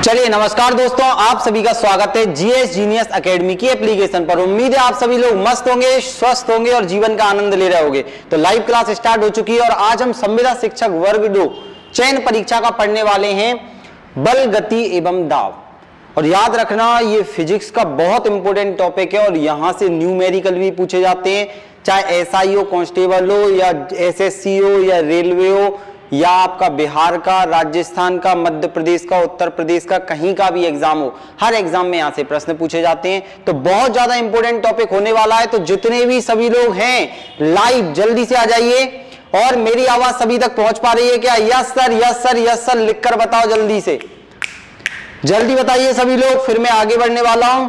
चलिए नमस्कार दोस्तों, आप सभी का स्वागत है जीएस जीनियस एकेडमी की एप्लीकेशन पर। उम्मीद है आप सभी लोग मस्त होंगे, स्वस्थ होंगे और जीवन का आनंद ले रहे होंगे। तो लाइव क्लास स्टार्ट हो चुकी है और आज हम संविदा शिक्षक वर्ग 2 चयन परीक्षा का पढ़ने वाले हैं बल, गति एवं दाव। और याद रखना ये फिजिक्स का बहुत इंपॉर्टेंट टॉपिक है और यहां से न्यूमेरिकल भी पूछे जाते हैं, चाहे एसआई हो, कांस्टेबल हो या एसएससी हो या रेलवे हो या आपका बिहार का, राजस्थान का, मध्य प्रदेश का, उत्तर प्रदेश का, कहीं का भी एग्जाम हो, हर एग्जाम में यहां से प्रश्न पूछे जाते हैं। तो बहुत ज्यादा इंपॉर्टेंट टॉपिक होने वाला है। तो जितने भी सभी लोग हैं लाइव जल्दी से आ जाइए। और मेरी आवाज सभी तक पहुंच पा रही है क्या? Yes sir, yes sir, yes sir लिखकर बताओ जल्दी से, जल्दी बताइए सभी लोग, फिर मैं आगे बढ़ने वाला हूं।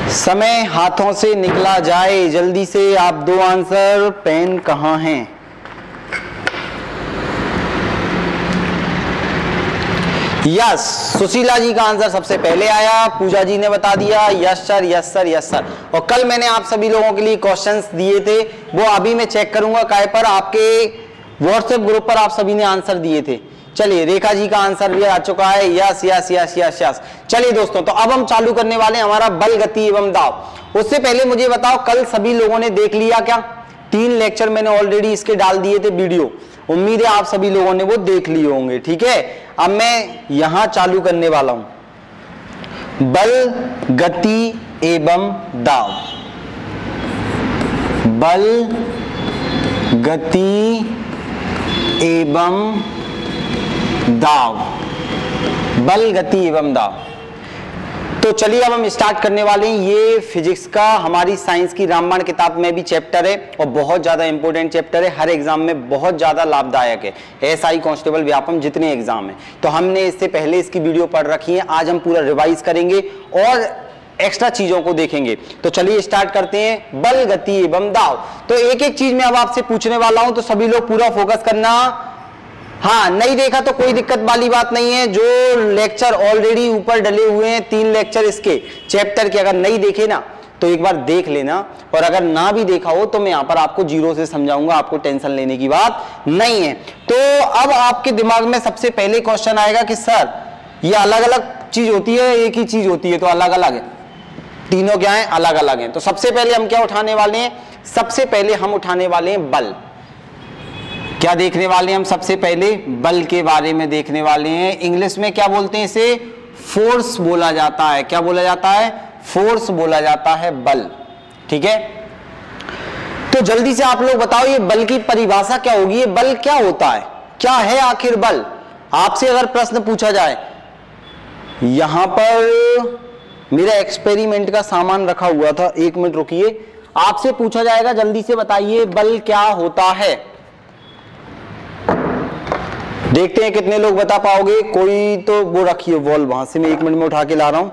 समय हाथों से निकला जाए, जल्दी से आप दो आंसर। पेन कहां है? यस, सुशीला जी का आंसर सबसे पहले आया, पूजा जी ने बता दिया yes sir, yes sir, yes sir. और कल मैंने आप सभी लोगों के लिए क्वेश्चंस दिए थे, वो अभी मैं चेक करूंगा काय पर आपके व्हाट्सएप ग्रुप पर आप सभी ने आंसर दिए थे। चलिए रेखा जी का आंसर भी आ चुका है, yes yes yes yes yes. चलिए दोस्तों, तो अब हम चालू करने वाले हैं हमारा बल, गति एवं दाव। उससे पहले मुझे बताओ, कल सभी लोगों ने देख लिया क्या? 3 लेक्चर मैंने ऑलरेडी इसके डाल दिए थे वीडियो, उम्मीद है आप सभी लोगों ने वो देख लिए होंगे। ठीक है, अब मैं यहां चालू करने वाला हूं बल, गति एवं दाव। बल, गति एवं दाव, बल, गति एवं दाव। तो चलिए अब हम स्टार्ट करने वाले हैं। ये फिजिक्स का हमारी साइंस की रामबाण किताब में भी चैप्टर है और बहुत ज्यादा इंपॉर्टेंट चैप्टर है, हर एग्जाम में बहुत ज्यादा लाभदायक है। एसआई, कांस्टेबल, व्यापम जितने एग्जाम है, तो हमने इससे पहले इसकी वीडियो पढ़ रखी है। आज हम पूरा रिवाइज करेंगे और एक्स्ट्रा चीजों को देखेंगे। तो चलिए स्टार्ट करते हैं बल, गति एवं दाव। तो एक एक चीज मैं अब आपसे पूछने वाला हूं, तो सभी लोग पूरा फोकस करना। हाँ, नहीं देखा तो कोई दिक्कत वाली बात नहीं है। जो लेक्चर ऑलरेडी ऊपर डले हुए हैं 3 लेक्चर इसके चैप्टर के, अगर नहीं देखे ना तो एक बार देख लेना, और अगर ना भी देखा हो तो मैं यहां पर आपको जीरो से समझाऊंगा, आपको टेंशन लेने की बात नहीं है। तो अब आपके दिमाग में सबसे पहले क्वेश्चन आएगा कि सर ये अलग अलग चीज होती है, एक ही चीज होती है? तो अलग अलग है, तीनों क्या है? अलग अलग है। तो सबसे पहले हम क्या उठाने वाले हैं? सबसे पहले हम उठाने वाले हैं बल। क्या देखने वाले हैं हम? सबसे पहले बल के बारे में देखने वाले हैं। इंग्लिश में क्या बोलते हैं इसे? फोर्स बोला जाता है। क्या बोला जाता है? फोर्स बोला जाता है, बल। ठीक है, तो जल्दी से आप लोग बताओ ये बल की परिभाषा क्या होगी? ये बल क्या होता है? क्या है आखिर बल? आपसे अगर प्रश्न पूछा जाए, यहां पर मेरा एक्सपेरिमेंट का सामान रखा हुआ था, 1 मिनट रुकिए, आपसे पूछा जाएगा जल्दी से बताइए बल क्या होता है। देखते हैं कितने लोग बता पाओगे। कोई तो वो रखिए वॉल, वहां से मैं 1 मिनट में उठा के ला रहा हूं,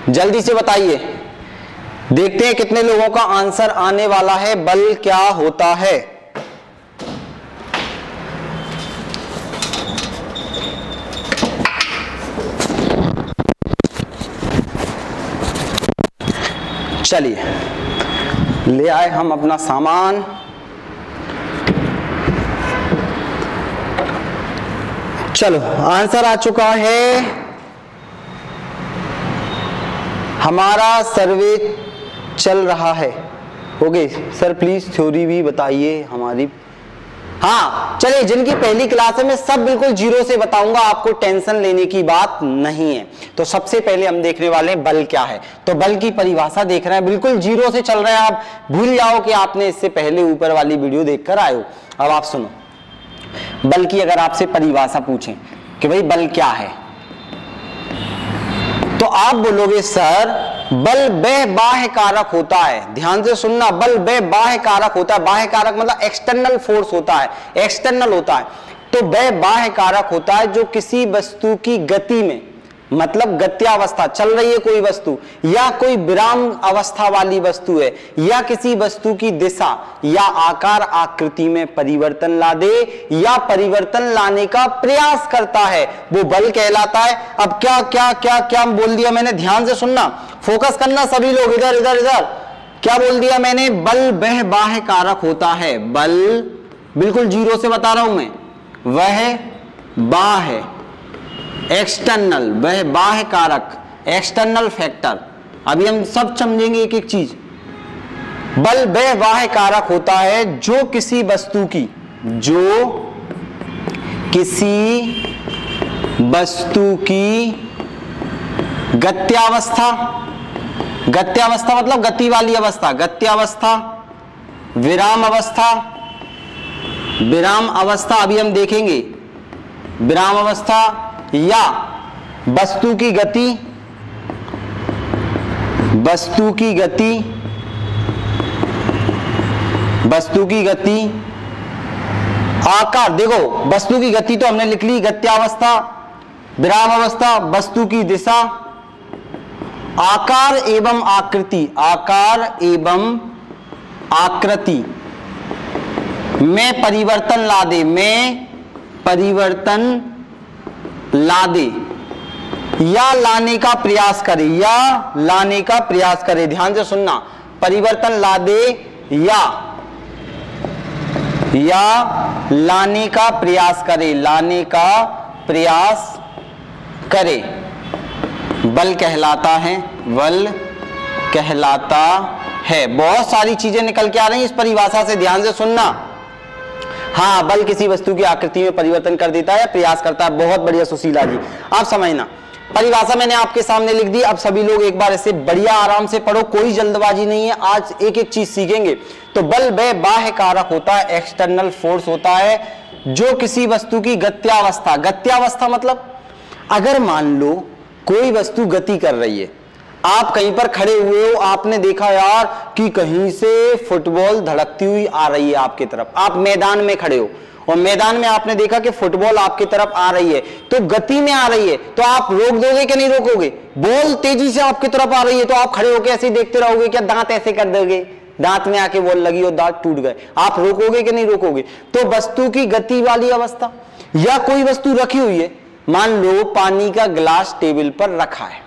जल्दी से बताइए। देखते हैं कितने लोगों का आंसर आने वाला है, बल क्या होता है। चलिए ले आए हम अपना सामान। चलो आंसर आ चुका है। हमारा सर्वे चल रहा है। ओके सर, प्लीज थ्योरी भी बताइए हमारी। हाँ चलिए, जिनकी पहली क्लास है मैं सब बिल्कुल जीरो से बताऊंगा, आपको टेंशन लेने की बात नहीं है। तो सबसे पहले हम देखने वाले हैं बल क्या है। तो बल की परिभाषा देख रहे हैं, बिल्कुल जीरो से चल रहे हैं। आप भूल जाओ कि आपने इससे पहले ऊपर वाली वीडियो देखकर आए हो। अब आप सुनो, बल की अगर आपसे परिभाषा पूछें कि भाई बल क्या है, तो आप बोलोगे सर बल वह बाह्य कारक होता है। ध्यान से सुनना, बल वह बाह्य कारक होता है। बाह्य कारक मतलब एक्सटर्नल फोर्स होता है, एक्सटर्नल होता है। तो वह बाह्य कारक होता है जो किसी वस्तु की गति में, मतलब गत्यावस्था, चल रही है कोई वस्तु, या कोई विराम अवस्था वाली वस्तु है, या किसी वस्तु की दिशा या आकार आकृति में परिवर्तन ला दे या परिवर्तन लाने का प्रयास करता है, वो बल कहलाता है। अब क्या क्या क्या क्या बोल दिया मैंने? ध्यान से सुनना, फोकस करना सभी लोग, इधर इधर इधर। क्या बोल दिया मैंने? बल वह बाह्य कारक होता है। बल बिल्कुल जीरो से बता रहा हूं मैं, वह बाह्य, एक्सटर्नल, वह बाह्य कारक, एक्सटर्नल फैक्टर। अभी हम सब समझेंगे एक एक चीज। बल वह बाह्य कारक होता है जो किसी वस्तु की गत्यावस्था, गत्यावस्था मतलब गति वाली अवस्था, गत्यावस्था, विराम अवस्था, विराम अवस्था अभी हम देखेंगे, विराम अवस्था, या वस्तु की गति, वस्तु की गति, वस्तु की गति, आकार। देखो वस्तु की गति तो हमने लिख ली, गत्यावस्था, विराम अवस्था, वस्तु की दिशा, आकार एवं आकृति, आकार एवं आकृति में परिवर्तन ला दे, में परिवर्तन ला दे, या लाने का प्रयास करे, या लाने का प्रयास करे। ध्यान से सुनना, परिवर्तन ला दे या लाने का प्रयास करे, लाने का प्रयास करे, बल कहलाता है, बल कहलाता है। बहुत सारी चीजें निकल के आ रही हैं इस परिभाषा से, ध्यान से सुनना। हाँ, बल किसी वस्तु की आकृति में परिवर्तन कर देता है या प्रयास करता है। बहुत बढ़िया सुशीला जी, आप समझना। परिभाषा मैंने आपके सामने लिख दी। अब सभी लोग एक बार इसे बढ़िया आराम से पढ़ो, कोई जल्दबाजी नहीं है, आज एक एक चीज सीखेंगे। तो बल वह बाह्य कारक होता है, एक्सटर्नल फोर्स होता है जो किसी वस्तु की गत्यावस्था, गत्यावस्था मतलब अगर मान लो कोई वस्तु गति कर रही है, आप कहीं पर खड़े हुए हो, आपने देखा यार कि कहीं से फुटबॉल धड़कती हुई आ रही है आपकी तरफ, आप मैदान में खड़े हो और मैदान में आपने देखा कि फुटबॉल आपकी तरफ आ रही है, तो गति में आ रही है, तो आप रोक दोगे कि नहीं रोकोगे? बॉल तेजी से आपकी तरफ आ रही है तो आप खड़े होकर ऐसे ही देखते रहोगे क्या? दांत ऐसे कर दोगे, दांत में आके बॉल लगी और दांत टूट गए, आप रोकोगे कि नहीं रोकोगे? तो वस्तु की गति वाली अवस्था, या कोई वस्तु रखी हुई है, मान लो पानी का गिलास टेबल पर रखा है,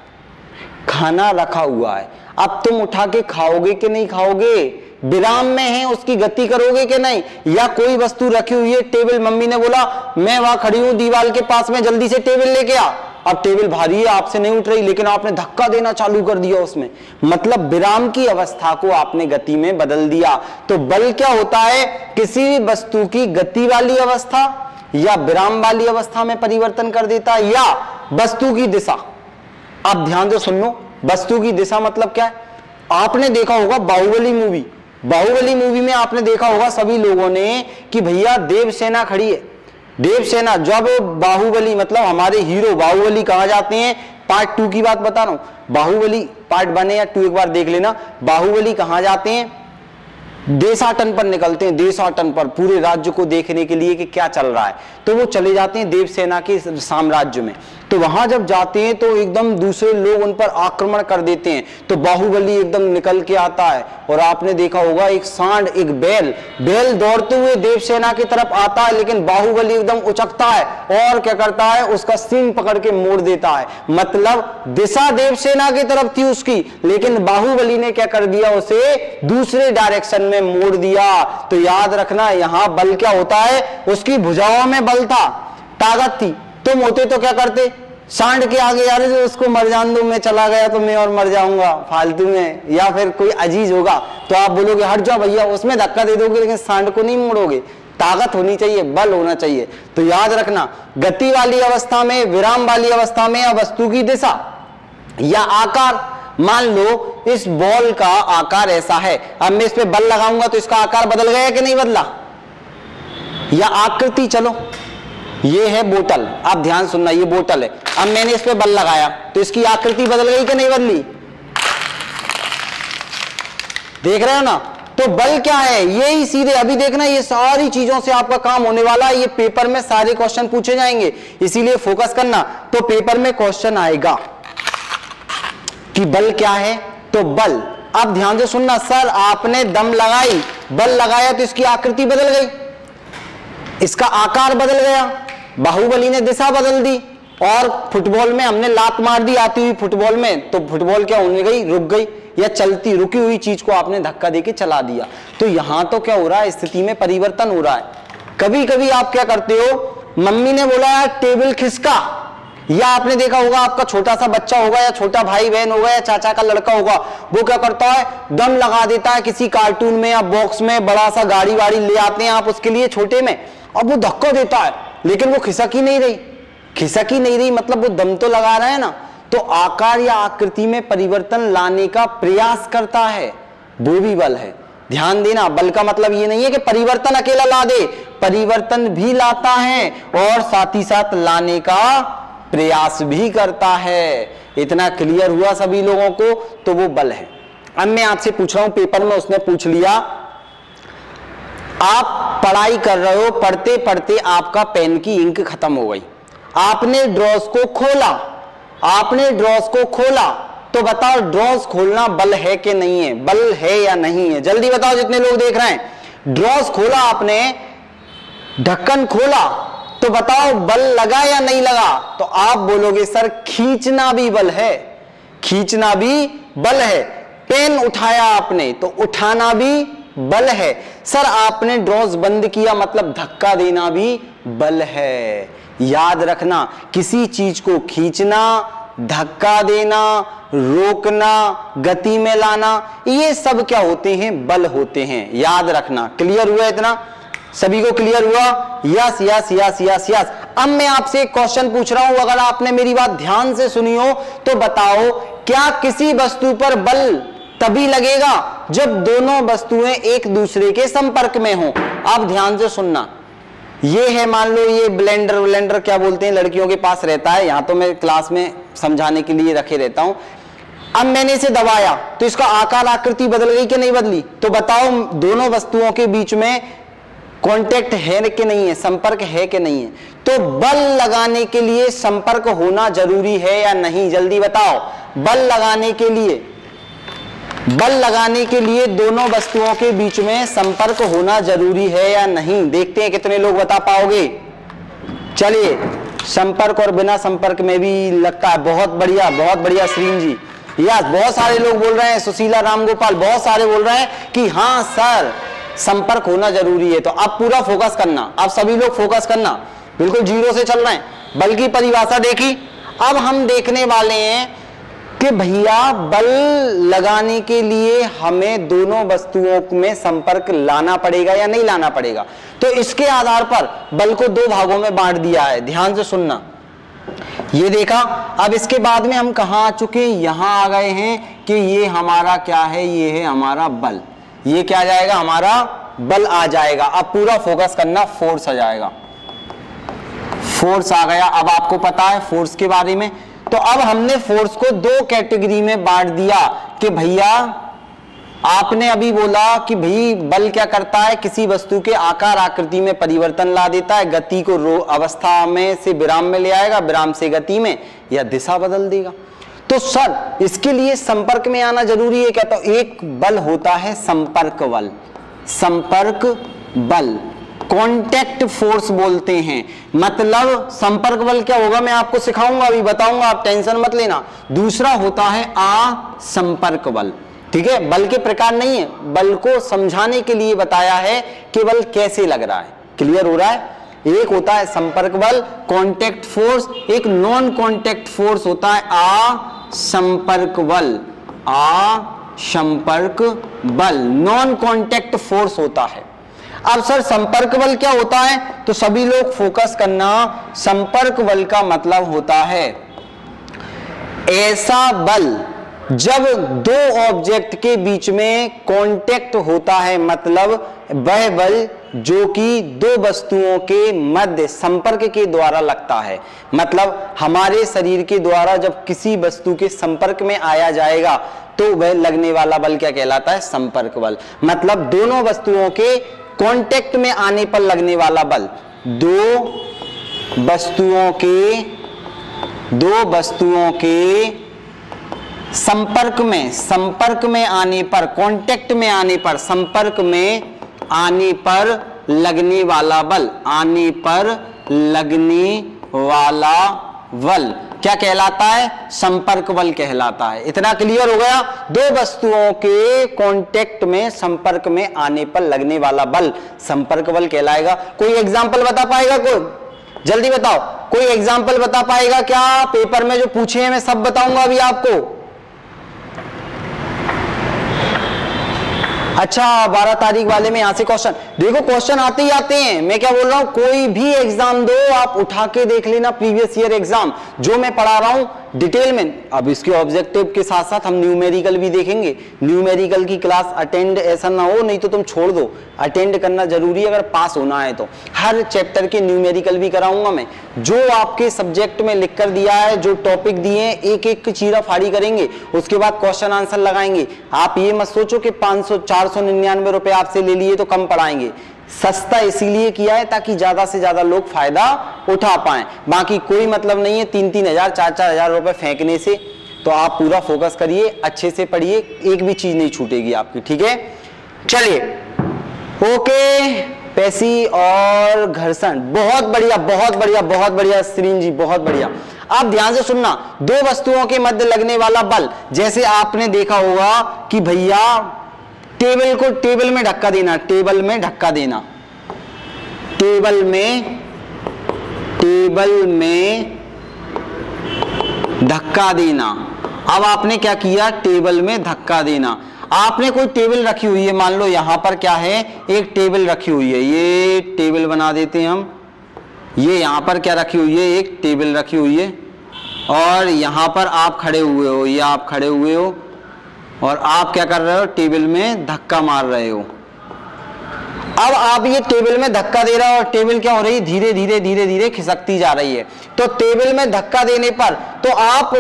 खाना रखा हुआ है, अब तुम उठा के खाओगे कि नहीं खाओगे? विराम में है, उसकी गति करोगे कि नहीं? या कोई वस्तु रखी हुई है, टेबल, मम्मी ने बोला मैं वहां खड़ी हूं दीवार के पास में, जल्दी से टेबल लेके आ, अब टेबल भारी है, आपसे नहीं उठ रही, लेकिन आपने धक्का देना चालू कर दिया उसमें, मतलब विराम की अवस्था को आपने गति में बदल दिया। तो बल क्या होता है? किसी वस्तु की गति वाली अवस्था या विराम वाली अवस्था में परिवर्तन कर देता है, या वस्तु की दिशा। आप ध्यान से सुन लो, वस्तु की दिशा मतलब क्या है? आपने देखा होगा बाहुबली मूवी, बाहुबली मूवी में आपने देखा होगा सभी लोगों ने कि भैया देवसेना खड़ी है, देवसेना, जब बाहुबली मतलब हमारे हीरो बाहुबली कहां जाते हैं, पार्ट 2 की बात बता रहा हूं, बाहुबली पार्ट 1 या 2 एक बार देख लेना, बाहुबली कहां जाते हैं? देशाटन पर निकलते हैं, देशाटन पर पूरे राज्य को देखने के लिए कि क्या चल रहा है, तो वो चले जाते हैं देवसेना के साम्राज्य में। तो वहां जब जाते हैं तो एकदम दूसरे लोग उन पर आक्रमण कर देते हैं, तो बाहुबली एकदम निकल के आता है और आपने देखा होगा एक सांड, एक बैल दौड़ते हुए देवसेना की तरफ आता है, लेकिन बाहुबली एकदम उचकता है और क्या करता है, उसका सींग पकड़ के मोड़ देता है। मतलब दिशा देवसेना की तरफ थी उसकी, लेकिन बाहुबली ने क्या कर दिया, उसे दूसरे डायरेक्शन में मोड़ दिया। तो याद रखना, यहां बल क्या होता है? उसकी भुजाओं में बल था, ताकत थी। तुम होते तो क्या करते? सांड के आगे यार उसको मर जान दो, मैं चला गया तो मैं और मर जाऊंगा फालतू में, या फिर कोई अजीज होगा तो आप बोलोगे हट जाओ भैया, उसमें धक्का दे दोगे, लेकिन सांड को नहीं मोड़ोगे। ताकत होनी चाहिए, बल होना चाहिए। तो याद रखना, गति वाली अवस्था में, विराम वाली अवस्था में, या वस्तु की दिशा या आकार। मान लो इस बॉल का आकार ऐसा है, अब मैं इस पे बल लगाऊंगा तो इसका आकार बदल गया कि नहीं बदला? या आकृति, चलो ये है बोतल, आप ध्यान सुनना, ये बोतल है, अब मैंने इस पे बल लगाया तो इसकी आकृति बदल गई कि नहीं बदली? देख रहे हो ना? तो बल क्या है? ये ही सीधे, अभी देखना, ये सारी चीजों से आपका काम होने वाला है, ये पेपर में सारे क्वेश्चन पूछे जाएंगे, इसीलिए फोकस करना। तो पेपर में क्वेश्चन आएगा कि बल क्या है, तो बल, अब ध्यान से सुनना, सर आपने दम लगाई, बल लगाया तो इसकी आकृति बदल गई, इसका आकार बदल गया, बाहुबली ने दिशा बदल दी, और फुटबॉल में हमने लात मार दी आती हुई फुटबॉल में, तो फुटबॉल क्या होने गई? रुक गई, या चलती रुकी हुई चीज को आपने धक्का देके चला दिया। तो यहां तो क्या हो रहा है? स्थिति में परिवर्तन हो रहा है। कभी कभी आप क्या करते हो, मम्मी ने बोला यार टेबल खिसका, या आपने देखा होगा आपका छोटा सा बच्चा होगा या छोटा भाई बहन होगा या चाचा का लड़का होगा, वो क्या करता है, दम लगा देता है किसी कार्टून में या बॉक्स में, बड़ा सा गाड़ी वाड़ी ले आते हैं आप उसके लिए छोटे में, अब वो धक्का देता है लेकिन वो खिसक ही नहीं रही, खिसक ही नहीं रही, मतलब वो दम तो लगा रहा है ना, तो आकार या आकृति में परिवर्तन लाने का प्रयास करता है, वो भी बल है। ध्यान देना, बल का मतलब ये नहीं है कि परिवर्तन अकेला ला दे, परिवर्तन भी लाता है और साथ ही साथ लाने का प्रयास भी करता है। इतना क्लियर हुआ सभी लोगों को, तो वो बल है। अब मैं आपसे पूछ रहा हूं, पेपर में उसने पूछ लिया, आप पढ़ाई कर रहे हो, पढ़ते पढ़ते आपका पेन की इंक खत्म हो गई, आपने ड्रॉज को खोला, आपने ड्रॉज को खोला, तो बताओ ड्रॉज खोलना बल है कि नहीं है, बल है या नहीं है, जल्दी बताओ जितने लोग देख रहे हैं। ड्रॉज खोला आपने, ढक्कन खोला, तो बताओ बल लगा या नहीं लगा, तो आप बोलोगे सर खींचना भी बल है, खींचना भी बल है। पेन उठाया आपने तो उठाना भी बल है। सर आपने ड्रॉज बंद किया मतलब धक्का देना भी बल है। याद रखना, किसी चीज को खींचना, धक्का देना, रोकना, गति में लाना, ये सब क्या होते हैं, बल होते हैं। याद रखना। क्लियर हुआ इतना? सभी को क्लियर हुआ? Yes yes yes yes yes. अब मैं आपसे एक क्वेश्चन पूछ रहा हूं, अगर आपने मेरी बात ध्यान से सुनी हो तो बताओ, क्या किसी वस्तु पर बल तभी लगेगा जब दोनों वस्तुएं एक दूसरे के संपर्क में हो? आप ध्यान से सुनना। ये है, मान लो ये ब्लेंडर क्या बोलते हैं, लड़कियों के पास रहता है, यहां तो मैं क्लास में समझाने के लिए रखे रहता हूं। अब मैंने इसे दबाया तो इसका आकार आकृति बदल गई कि नहीं बदली? तो बताओ दोनों वस्तुओं के बीच में कांटेक्ट है कि नहीं है, संपर्क है कि नहीं है? तो बल लगाने के लिए संपर्क होना जरूरी है या नहीं? जल्दी बताओ। बल लगाने के लिए, बल लगाने के लिए दोनों वस्तुओं के बीच में संपर्क होना जरूरी है या नहीं? देखते हैं कितने लोग बता पाओगे। चलिए, संपर्क और बिना संपर्क में भी लगता है। बहुत बढ़िया श्रीन जी, यस। बहुत सारे लोग बोल रहे हैं, सुशीला रामगोपाल, बहुत सारे बोल रहे हैं कि हाँ सर संपर्क होना जरूरी है। तो अब पूरा फोकस करना, अब सभी लोग फोकस करना, बिल्कुल जीरो से चल रहे हैं। बल की परिभाषा देखी। अब हम देखने वाले हैं कि भैया बल लगाने के लिए हमें दोनों वस्तुओं में संपर्क लाना पड़ेगा या नहीं लाना पड़ेगा। तो इसके आधार पर बल को दो भागों में बांट दिया है। ध्यान से सुनना। ये देखा। अब इसके बाद में हम कहां आ चुके हैं, यहां आ गए हैं कि ये हमारा क्या है, ये है हमारा बल। ये क्या आ जाएगा, हमारा बल आ जाएगा। अब पूरा फोकस करना, फोर्स आ जाएगा। फोर्स आ गया। अब आपको पता है फोर्स के बारे में। तो अब हमने फोर्स को दो कैटेगरी में बांट दिया कि भैया आपने अभी बोला कि भाई बल क्या करता है, किसी वस्तु के आकार आकृति में परिवर्तन ला देता है, गति को अवस्था में से विराम में ले आएगा, विराम से गति में, या दिशा बदल देगा। तो सर इसके लिए संपर्क में आना जरूरी है क्या? तो एक बल होता है संपर्क बल, संपर्क बल, कांटेक्ट फोर्स बोलते हैं। मतलब संपर्क बल क्या होगा मैं आपको सिखाऊंगा, अभी बताऊंगा, आप टेंशन मत लेना। दूसरा होता है असंपर्क बल। ठीक है, बल के प्रकार नहीं है, बल को समझाने के लिए बताया है कि बल कैसे लग रहा है। क्लियर हो रहा है? एक होता है संपर्क बल, कांटेक्ट फोर्स, एक नॉन कांटेक्ट फोर्स होता है असंपर्क बल, असंपर्क बल, नॉन कांटेक्ट फोर्स होता है। अब सर संपर्क बल क्या होता है? तो सभी लोग फोकस करना। संपर्क बल का मतलब होता है ऐसा बल जब दो ऑब्जेक्ट के बीच में कांटेक्ट होता है, मतलब वह बल जो कि दो वस्तुओं के मध्य संपर्क के द्वारा लगता है। मतलब हमारे शरीर के द्वारा जब किसी वस्तु के संपर्क में आया जाएगा तो वह लगने वाला बल क्या कहलाता है? संपर्क बल। मतलब दोनों वस्तुओं के कांटेक्ट में आने पर लगने वाला बल, दो वस्तुओं के संपर्क में आने पर, कांटेक्ट में आने पर, संपर्क में आने पर लगने वाला बल, आने पर लगने वाला बल क्या कहलाता है? संपर्क बल कहलाता है। इतना क्लियर हो गया? दो वस्तुओं के कांटेक्ट में, संपर्क में आने पर लगने वाला बल संपर्क बल कहलाएगा। कोई एग्जांपल बता पाएगा कोई? जल्दी बताओ, कोई एग्जाम्पल बता पाएगा क्या? पेपर में जो पूछे हैं मैं सब बताऊंगा अभी आपको। अच्छा 12 तारीख वाले में यहां से क्वेश्चन देखो, क्वेश्चन आते ही आते हैं। मैं क्या बोल रहा हूं, कोई भी एग्जाम दो आप उठा के देख लेना, प्रीवियस ईयर एग्जाम जो मैं पढ़ा रहा हूं डिटेल में। अब इसके ऑब्जेक्टिव के साथ साथ हम न्यूमेरिकल भी देखेंगे। न्यूमेरिकल की क्लास अटेंड ऐसा ना हो, नहीं तो तुम छोड़ दो, अटेंड करना जरूरी है अगर पास होना है तो। हर चैप्टर के न्यूमेरिकल भी कराऊंगा मैं, जो आपके सब्जेक्ट में लिख कर दिया है, जो टॉपिक दिए हैं, एक एक की चीरा फाड़ी करेंगे, उसके बाद क्वेश्चन आंसर लगाएंगे। आप ये मत सोचो कि 500-499 रुपए आपसे ले लिए तो कम पढ़ाएंगे। सस्ता इसीलिए किया है ताकि ज्यादा से ज्यादा लोग फायदा उठा पाएं। बाकी कोई मतलब नहीं है 3-3 हजार 4-4 हजार रुपए फेंकने से। तो आप पूरा फोकस करिए, अच्छे से पढ़िए, एक भी चीज नहीं छूटेगी आपकी, ठीक है। चलिए ओके, पेशी और घर्षण, बहुत बढ़िया बहुत बढ़िया बहुत बढ़िया श्रीन जी, बहुत बढ़िया। आप ध्यान से सुनना, दो वस्तुओं के मध्य लगने वाला बल, जैसे आपने देखा होगा कि भैया टेबल को टेबल में धक्का देना, टेबल में धक्का देना, टेबल में धक्का देना। अब आपने क्या किया, टेबल में धक्का देना। आपने कोई टेबल रखी हुई है, मान लो यहां पर क्या है, एक टेबल रखी हुई है, ये टेबल बना देते हैं हम। ये यहां पर क्या रखी हुई है, एक टेबल रखी हुई है, और यहां पर आप खड़े हुए हो, ये आप खड़े हुए हो और आप क्या कर रहे हो, टेबल में धक्का मार रहे हो। अब आप ये टेबल में धक्का दे रहे हो और टेबल क्या हो रही है, धीरे धीरे धीरे धीरे खिसकती जा रही है। तो टेबल में धक्का देने पर, तो आप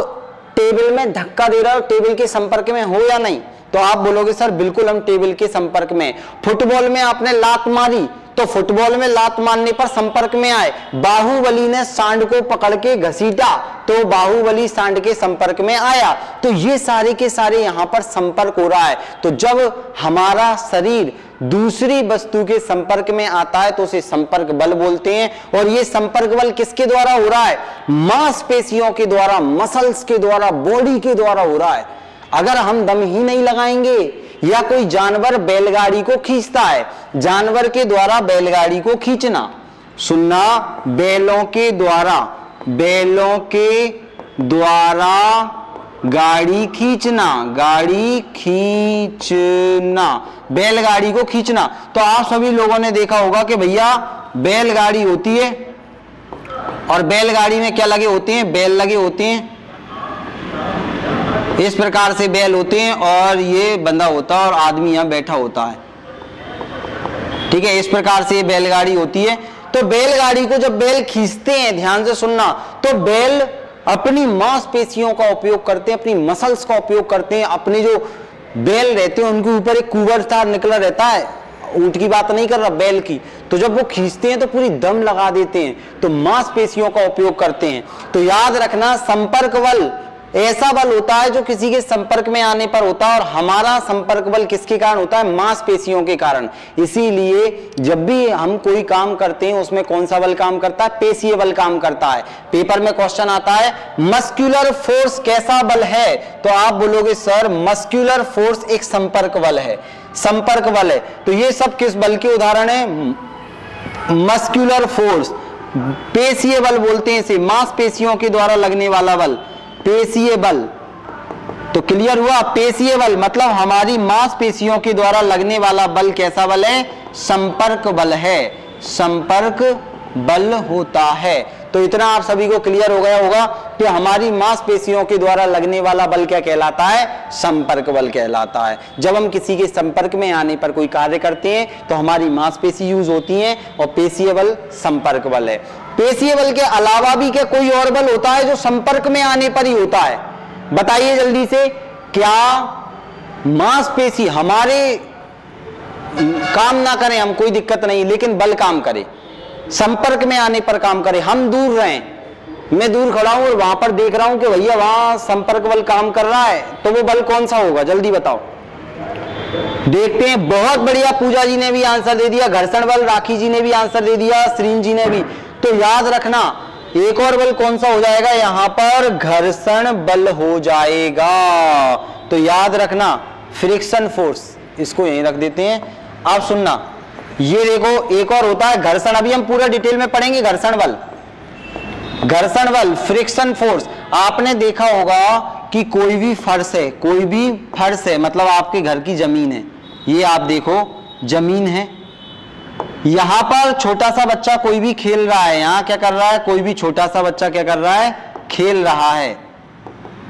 टेबल में धक्का दे रहे हो, टेबल के संपर्क में हो या नहीं? तो आप बोलोगे सर बिल्कुल हम टेबल के संपर्क में। फुटबॉल में आपने लात मारी तो फुटबॉल में लात मारने पर संपर्क में आए। बाहुबली ने सांड को पकड़ के घसीटा तो बाहुबली सांड के संपर्क में आया। तो ये सारे के सारे यहां पर संपर्क हो रहा है। तो जब हमारा शरीर दूसरी वस्तु के संपर्क में आता है तो उसे संपर्क बल बोलते हैं। और ये संपर्क बल किसके द्वारा हो रहा है? मांसपेशियों के द्वारा, मसल्स के द्वारा, बॉडी के द्वारा हो रहा है। अगर हम दम ही नहीं लगाएंगे, या कोई जानवर बैलगाड़ी को खींचता है, जानवर के द्वारा बैलगाड़ी को खींचना, सुनना, बैलों के द्वारा गाड़ी खींचना, बैलगाड़ी को खींचना। तो आप सभी लोगों ने देखा होगा कि भैया बैलगाड़ी होती है और बैलगाड़ी में क्या लगे होते हैं, बैल लगे होते हैं, इस प्रकार से बैल होते हैं और ये बंधा होता है और आदमी यहां बैठा होता है, ठीक है। इस प्रकार से ये बैलगाड़ी होती है। तो बैलगाड़ी को जब बैल खींचते हैं, ध्यान से सुनना, तो बैल अपनी मांसपेशियों का उपयोग करते हैं, अपनी मसल्स का उपयोग करते हैं। अपने जो बैल रहते हैं उनके ऊपर एक कुबर तार निकला रहता है, ऊंट की बात नहीं कर रहा, बैल की। तो जब वो खींचते हैं तो पूरी दम लगा देते हैं, तो मांसपेशियों का उपयोग करते हैं। तो याद रखना, संपर्क बल ऐसा बल होता है जो किसी के संपर्क में आने पर होता है, और हमारा संपर्क बल किसके कारण होता है? मांसपेशियों के कारण। इसीलिए जब भी हम कोई काम करते हैं उसमें कौन सा बल काम करता है? पेशीय बल काम करता है। पेपर में क्वेश्चन आता है मस्कुलर फोर्स कैसा बल है? तो आप बोलोगे सर मस्कुलर फोर्स एक संपर्क बल है, संपर्क बल है। तो ये सब किस बल के उदाहरण है? मस्कुलर फोर्स, पेशीय बल बोलते हैं इसे, मांसपेशियों के द्वारा लगने वाला बल, पेशीय बल। तो क्लियर हुआ, पेशीय बल मतलब हमारी मांसपेशियों के द्वारा लगने वाला बल कैसा बल है? संपर्क बल है, संपर्क बल होता है। तो इतना आप सभी को क्लियर हो गया होगा कि हमारी मांसपेशियों के द्वारा लगने वाला बल क्या कहलाता है? संपर्क बल कहलाता है। जब हम किसी के संपर्क में आने पर कोई कार्य करते हैं तो हमारी मांसपेशी यूज होती है, और पेशीय बल संपर्क बल है। पेशीय बल के अलावा भी क्या कोई और बल होता है जो संपर्क में आने पर ही होता है? बताइए जल्दी से, क्या मांसपेशी हमारे काम ना करें, हम कोई दिक्कत नहीं, लेकिन बल काम करे, संपर्क में आने पर काम करे। हम दूर रहें, मैं दूर खड़ा हूं और वहां पर देख रहा हूं कि भैया वहां संपर्क बल काम कर रहा है, तो वो बल कौन सा होगा? जल्दी बताओ, देखते हैं। बहुत बढ़िया, पूजा जी ने भी आंसर दे दिया, घर्षण बल, राखी जी ने भी आंसर दे दिया, श्रीन जी ने भी। तो याद रखना, एक और बल कौन सा हो जाएगा यहां पर? घर्षण बल हो जाएगा। तो याद रखना, फ्रिक्शन फोर्स, इसको यहीं रख देते हैं। आप सुनना, ये देखो एक और होता है घर्षण, अभी हम पूरा डिटेल में पढ़ेंगे घर्षण बल। घर्षण बल, फ्रिक्शन फोर्स। आपने देखा होगा कि कोई भी फर्श है, मतलब आपके घर की जमीन है, ये आप देखो जमीन है, यहां पर छोटा सा बच्चा कोई भी खेल रहा है, यहां क्या कर रहा है, कोई भी छोटा सा बच्चा क्या कर रहा है, खेल रहा है।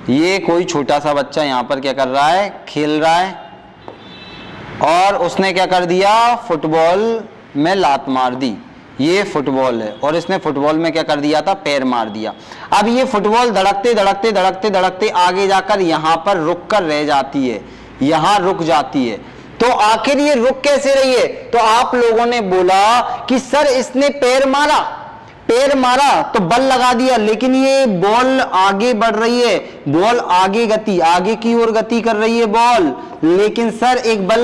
ये कोई छोटा सा बच्चा यहां पर क्या कर रहा है, खेल रहा है, और उसने क्या कर दिया, फुटबॉल में लात मार दी। ये फुटबॉल है और इसने फुटबॉल में क्या कर दिया था, पैर मार दिया। अब ये फुटबॉल धड़कते धड़कते धड़कते धड़कते आगे जाकर यहां पर रुक कर रह जाती है, यहां रुक जाती है। तो आखिर ये रुक कैसे रही है? तो आप लोगों ने बोला कि सर इसने पैर मारा तो बल लगा दिया, लेकिन ये बॉल आगे बढ़ रही है, बॉल आगे की ओर गति कर रही है बॉल, लेकिन सर एक बल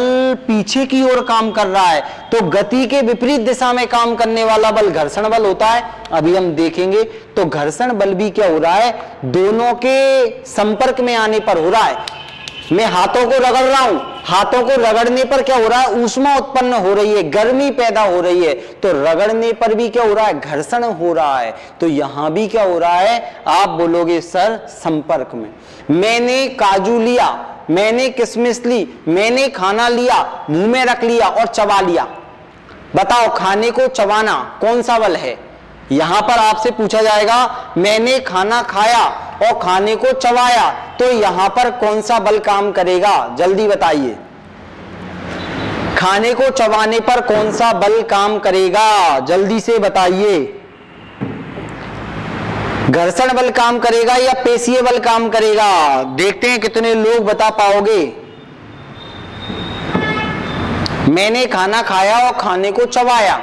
पीछे की ओर काम कर रहा है। तो गति के विपरीत दिशा में काम करने वाला बल घर्षण बल होता है। अभी हम देखेंगे। तो घर्षण बल भी क्या हो रहा है, दोनों के संपर्क में आने पर हो रहा है। मैं हाथों को रगड़ रहा हूं, हाथों को रगड़ने पर क्या हो रहा है, ऊष्मा उत्पन्न हो रही है, गर्मी पैदा हो रही है। तो रगड़ने पर भी क्या हो रहा है, घर्षण हो रहा है। तो यहां भी क्या हो रहा है, आप बोलोगे सर संपर्क में। मैंने काजू लिया, मैंने किशमिश ली, मैंने खाना लिया, मुंह में रख लिया और चबा लिया। बताओ खाने को चबाना कौन सा बल है? यहां पर आपसे पूछा जाएगा मैंने खाना खाया और खाने को चबाया, तो यहां पर कौन सा बल काम करेगा, जल्दी बताइए। खाने को चबाने पर कौन सा बल काम करेगा, जल्दी से बताइए। घर्षण बल काम करेगा या पेशीय बल काम करेगा? देखते हैं कितने लोग बता पाओगे। मैंने खाना खाया और खाने को चबाया,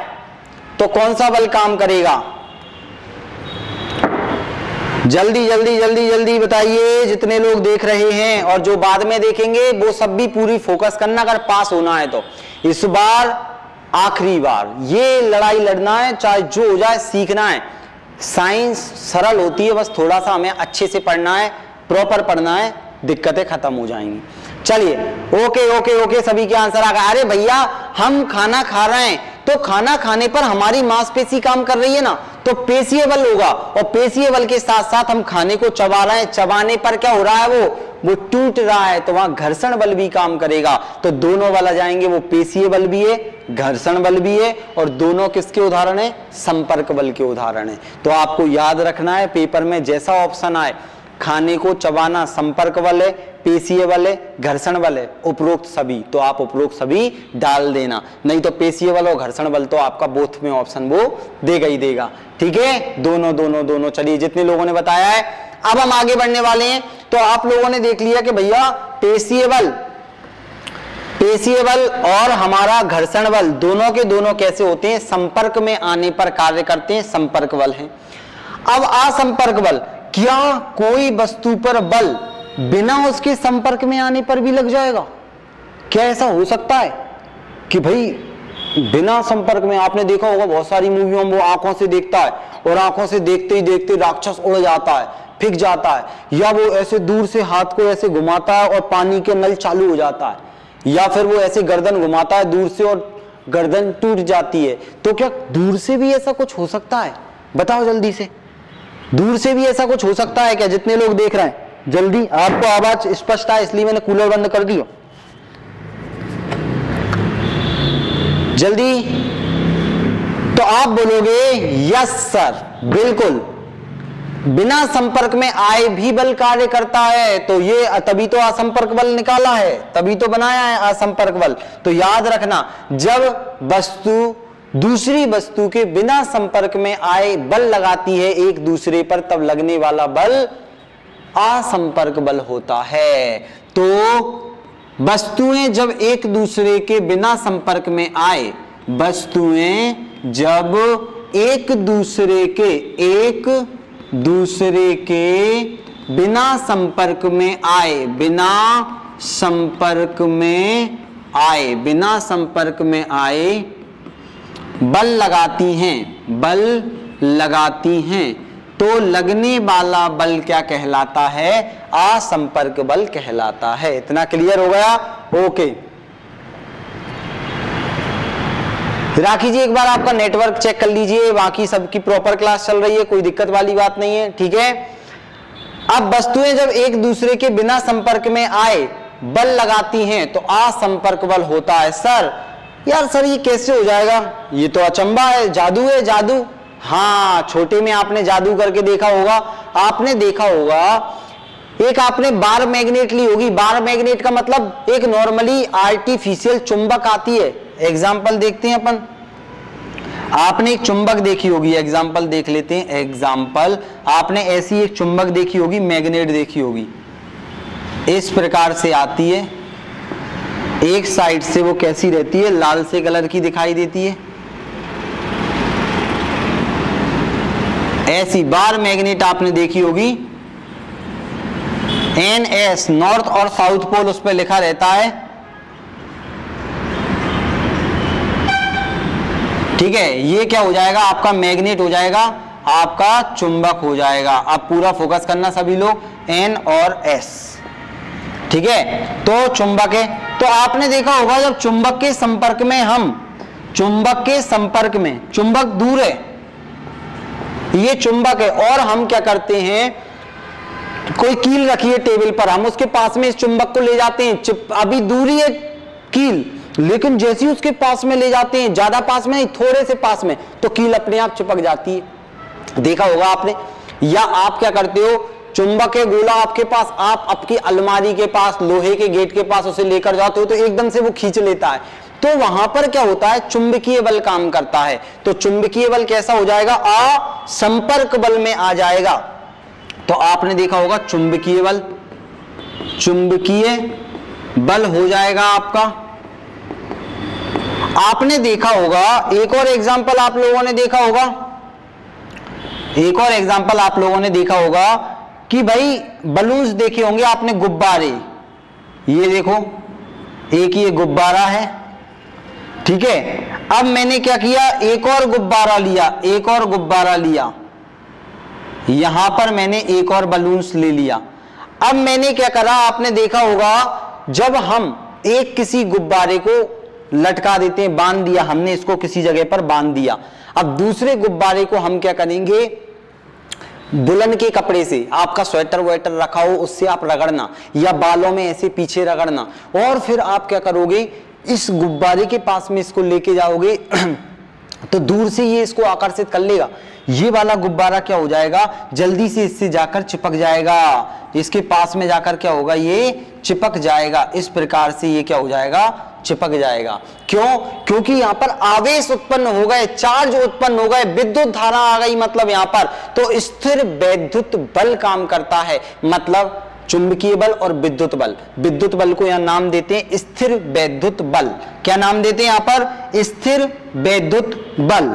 तो कौन सा बल काम करेगा? जल्दी जल्दी जल्दी जल्दी बताइए, जितने लोग देख रहे हैं और जो बाद में देखेंगे वो सब भी पूरी फोकस करना, अगर पास होना है तो। इस बार आखिरी बार ये लड़ाई लड़ना है, चाहे जो हो जाए, सीखना है। साइंस सरल होती है, बस थोड़ा सा हमें अच्छे से पढ़ना है, प्रॉपर पढ़ना है, दिक्कतें खत्म हो जाएंगी। चलिए ओके ओके ओके, सभी के आंसर आ गए। अरे भैया हम खाना खा रहे हैं, तो खाना खाने पर हमारी मांसपेशी काम कर रही है ना, तो पेशीय बल होगा, और पेशीय बल के साथ साथ हम खाने को चबा रहे हैं, चबाने पर क्या हो रहा है, वो टूट रहा है, तो वहां घर्षण बल भी काम करेगा। तो दोनों बल आ जाएंगे, वो पेशीय बल भी है, घर्षण बल भी है, और दोनों किसके उदाहरण है, संपर्क बल के उदाहरण है। तो आपको याद रखना है, पेपर में जैसा ऑप्शन आए, खाने को चबाना संपर्क बल है, पेशीय बल है, घर्षण बल है, उपरोक्त सभी, तो आप उपरोक्त सभी डाल देना, नहीं तो पेशीय बल और घर्षण बल तो आपका बोथ में ऑप्शन वो देगा ही देगा। ठीक है, दोनों दोनों दोनों। चलिए जितने लोगों ने बताया है, अब हम आगे बढ़ने वाले हैं। तो आप लोगों ने देख लिया कि भैया पेशीय बल और हमारा घर्षण बल दोनों के दोनों कैसे होते हैं, संपर्क में आने पर कार्य करते हैं, संपर्क बल है। अब असंपर्क बल, क्या कोई वस्तु पर बल बिना उसके संपर्क में आने पर भी लग जाएगा? क्या ऐसा हो सकता है कि भाई बिना संपर्क में? आपने देखा होगा बहुत सारी मूवियों में वो आंखों से देखता है और आंखों से देखते ही देखते राक्षस उड़ जाता है, फिक जाता है, या वो ऐसे दूर से हाथ को ऐसे घुमाता है और पानी के नल चालू हो जाता है, या फिर वो ऐसे गर्दन घुमाता है दूर से और गर्दन टूट जाती है। तो क्या दूर से भी ऐसा कुछ हो सकता है? बताओ जल्दी से, दूर से भी ऐसा कुछ हो सकता है क्या? जितने लोग देख रहे हैं जल्दी, आपको आवाज स्पष्ट है इसलिए मैंने कूलर बंद कर दिया, जल्दी। तो आप बोलोगे यस सर, बिल्कुल बिना संपर्क में आए भी बल कार्य करता है। तो ये तभी तो असंपर्क बल निकाला है, तभी तो बनाया है असंपर्क बल। तो याद रखना, जब वस्तु दूसरी वस्तु के बिना संपर्क में आए बल लगाती है एक दूसरे पर, तब लगने वाला बल असंपर्क बल होता है। तो वस्तुएं जब एक दूसरे के बिना संपर्क में आए, वस्तुएं जब एक दूसरे के बिना संपर्क में आए, बिना संपर्क में आए बल लगाती हैं, तो लगने वाला बल क्या कहलाता है? असंपर्क बल कहलाता है। इतना क्लियर हो गया? ओके। राखी जी एक बार आपका नेटवर्क चेक कर लीजिए, बाकी सबकी प्रॉपर क्लास चल रही है, कोई दिक्कत वाली बात नहीं है, ठीक है। अब वस्तुएं जब एक दूसरे के बिना संपर्क में आए बल लगाती हैं तो असंपर्क बल होता है। सर यार सर ये कैसे हो जाएगा, ये तो अचंबा है, जादू है जादू। हाँ, छोटे में आपने जादू करके देखा होगा, आपने देखा होगा एक आपने बार मैग्नेट ली होगी। बार मैग्नेट का मतलब एक नॉर्मली आर्टिफिशियल चुंबक आती है। एग्जाम्पल देखते हैं अपन, आपने एक चुंबक देखी होगी, एग्जाम्पल देख लेते हैं। एग्जाम्पल आपने ऐसी एक चुंबक देखी होगी, मैग्नेट देखी होगी, इस प्रकार से आती है, एक साइड से वो कैसी रहती है, लाल से कलर की दिखाई देती है। ऐसी बार मैग्नेट आपने देखी होगी, NS नॉर्थ और साउथ पोल उस पर लिखा रहता है, ठीक है। ये क्या हो जाएगा, आपका मैग्नेट हो जाएगा, आपका चुंबक हो जाएगा। अब पूरा फोकस करना सभी लोग, N और S, ठीक है। तो चुंबक है, तो आपने देखा होगा जब चुंबक के संपर्क में हम, चुंबक के संपर्क में, चुंबक दूर है, ये चुंबक है और हम क्या करते हैं, कोई कील रखी है टेबल पर, हम उसके पास में इस चुंबक को ले जाते हैं। अभी दूरी है कील, लेकिन जैसे ही उसके पास में ले जाते हैं, ज्यादा पास में नहीं, थोड़े से पास में, तो कील अपने आप चिपक जाती है। देखा होगा आपने। या आप क्या करते हो, चुंबक है गोला आपके पास, आप आपकी अलमारी के पास, लोहे के गेट के पास उसे लेकर जाते हो तो एकदम से वो खींच लेता है, तो वहां पर क्या होता है, चुंबकीय बल काम करता है। तो चुंबकीय बल कैसा हो जाएगा, असंपर्क बल में आ जाएगा। तो आपने देखा होगा चुंबकीय बल, चुंबकीय बल हो जाएगा आपका। आपने देखा होगा एक और एग्जांपल आप लोगों ने देखा होगा, एक और एग्जांपल आप लोगों ने देखा होगा कि भाई बलून्स देखे होंगे आपने, गुब्बारे, ये देखो एक ये गुब्बारा है, ठीक है। अब मैंने क्या किया, एक और गुब्बारा लिया, एक और गुब्बारा लिया, यहां पर मैंने एक और बलून्स ले लिया। अब मैंने क्या करा, आपने देखा होगा जब हम एक किसी गुब्बारे को लटका देते हैं, बांध दिया हमने इसको किसी जगह पर बांध दिया, अब दूसरे गुब्बारे को हम क्या करेंगे, बुलन के कपड़े से, आपका स्वेटर वेटर रखा हो उससे आप रगड़ना, या बालों में ऐसे पीछे रगड़ना, और फिर आप क्या करोगे, इस गुब्बारे के पास में इसको लेके जाओगे तो दूर से ये इसको आकर्षित कर लेगा, ये वाला गुब्बारा क्या हो जाएगा, जल्दी से इससे जाकर चिपक जाएगा, इसके पास में जाकर क्या होगा, ये चिपक जाएगा। इस प्रकार से ये क्या हो जाएगा, चिपक जाएगा। क्यों, क्योंकि यहां पर आवेश उत्पन्न हो गए, चार्ज उत्पन्न हो गए, विद्युत धारा आ गई, मतलब यहां पर तो स्थिर वैद्युत बल काम करता है, मतलब चुंबकीय बल और विद्युत बल। विद्युत बल को यहां नाम देते हैं स्थिर वैद्युत बल। क्या नाम देते हैं यहां पर, स्थिर वैद्युत बल।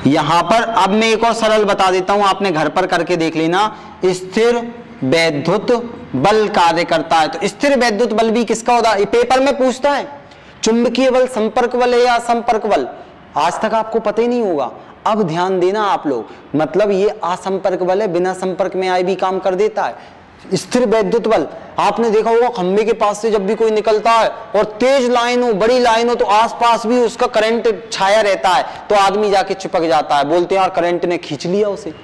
यहां पर अब मैं एक और सरल बता देता हूं, आपने घर पर करके देख लेना। स्थिर वैद्युत बल कार्य करता है, तो स्थिर वैद्युत बल भी किसका होता है, पेपर में पूछता है, चुंबकीय बल संपर्क बल है या असंपर्क बल, आज तक आपको पता ही नहीं होगा। अब ध्यान देना आप लोग, मतलब ये असंपर्क बल है, बिना संपर्क में आए भी काम कर देता है। स्थिर वैद्युत बल आपने देखा होगा, खंबे के पास से जब भी कोई निकलता है और तेज लाइन हो, बड़ी लाइन हो, तो आसपास भी उसका करंट छाया रहता है, तो आदमी जाके चिपक जाता है, बोलते हैं यार करंट ने खींच लिया उसे,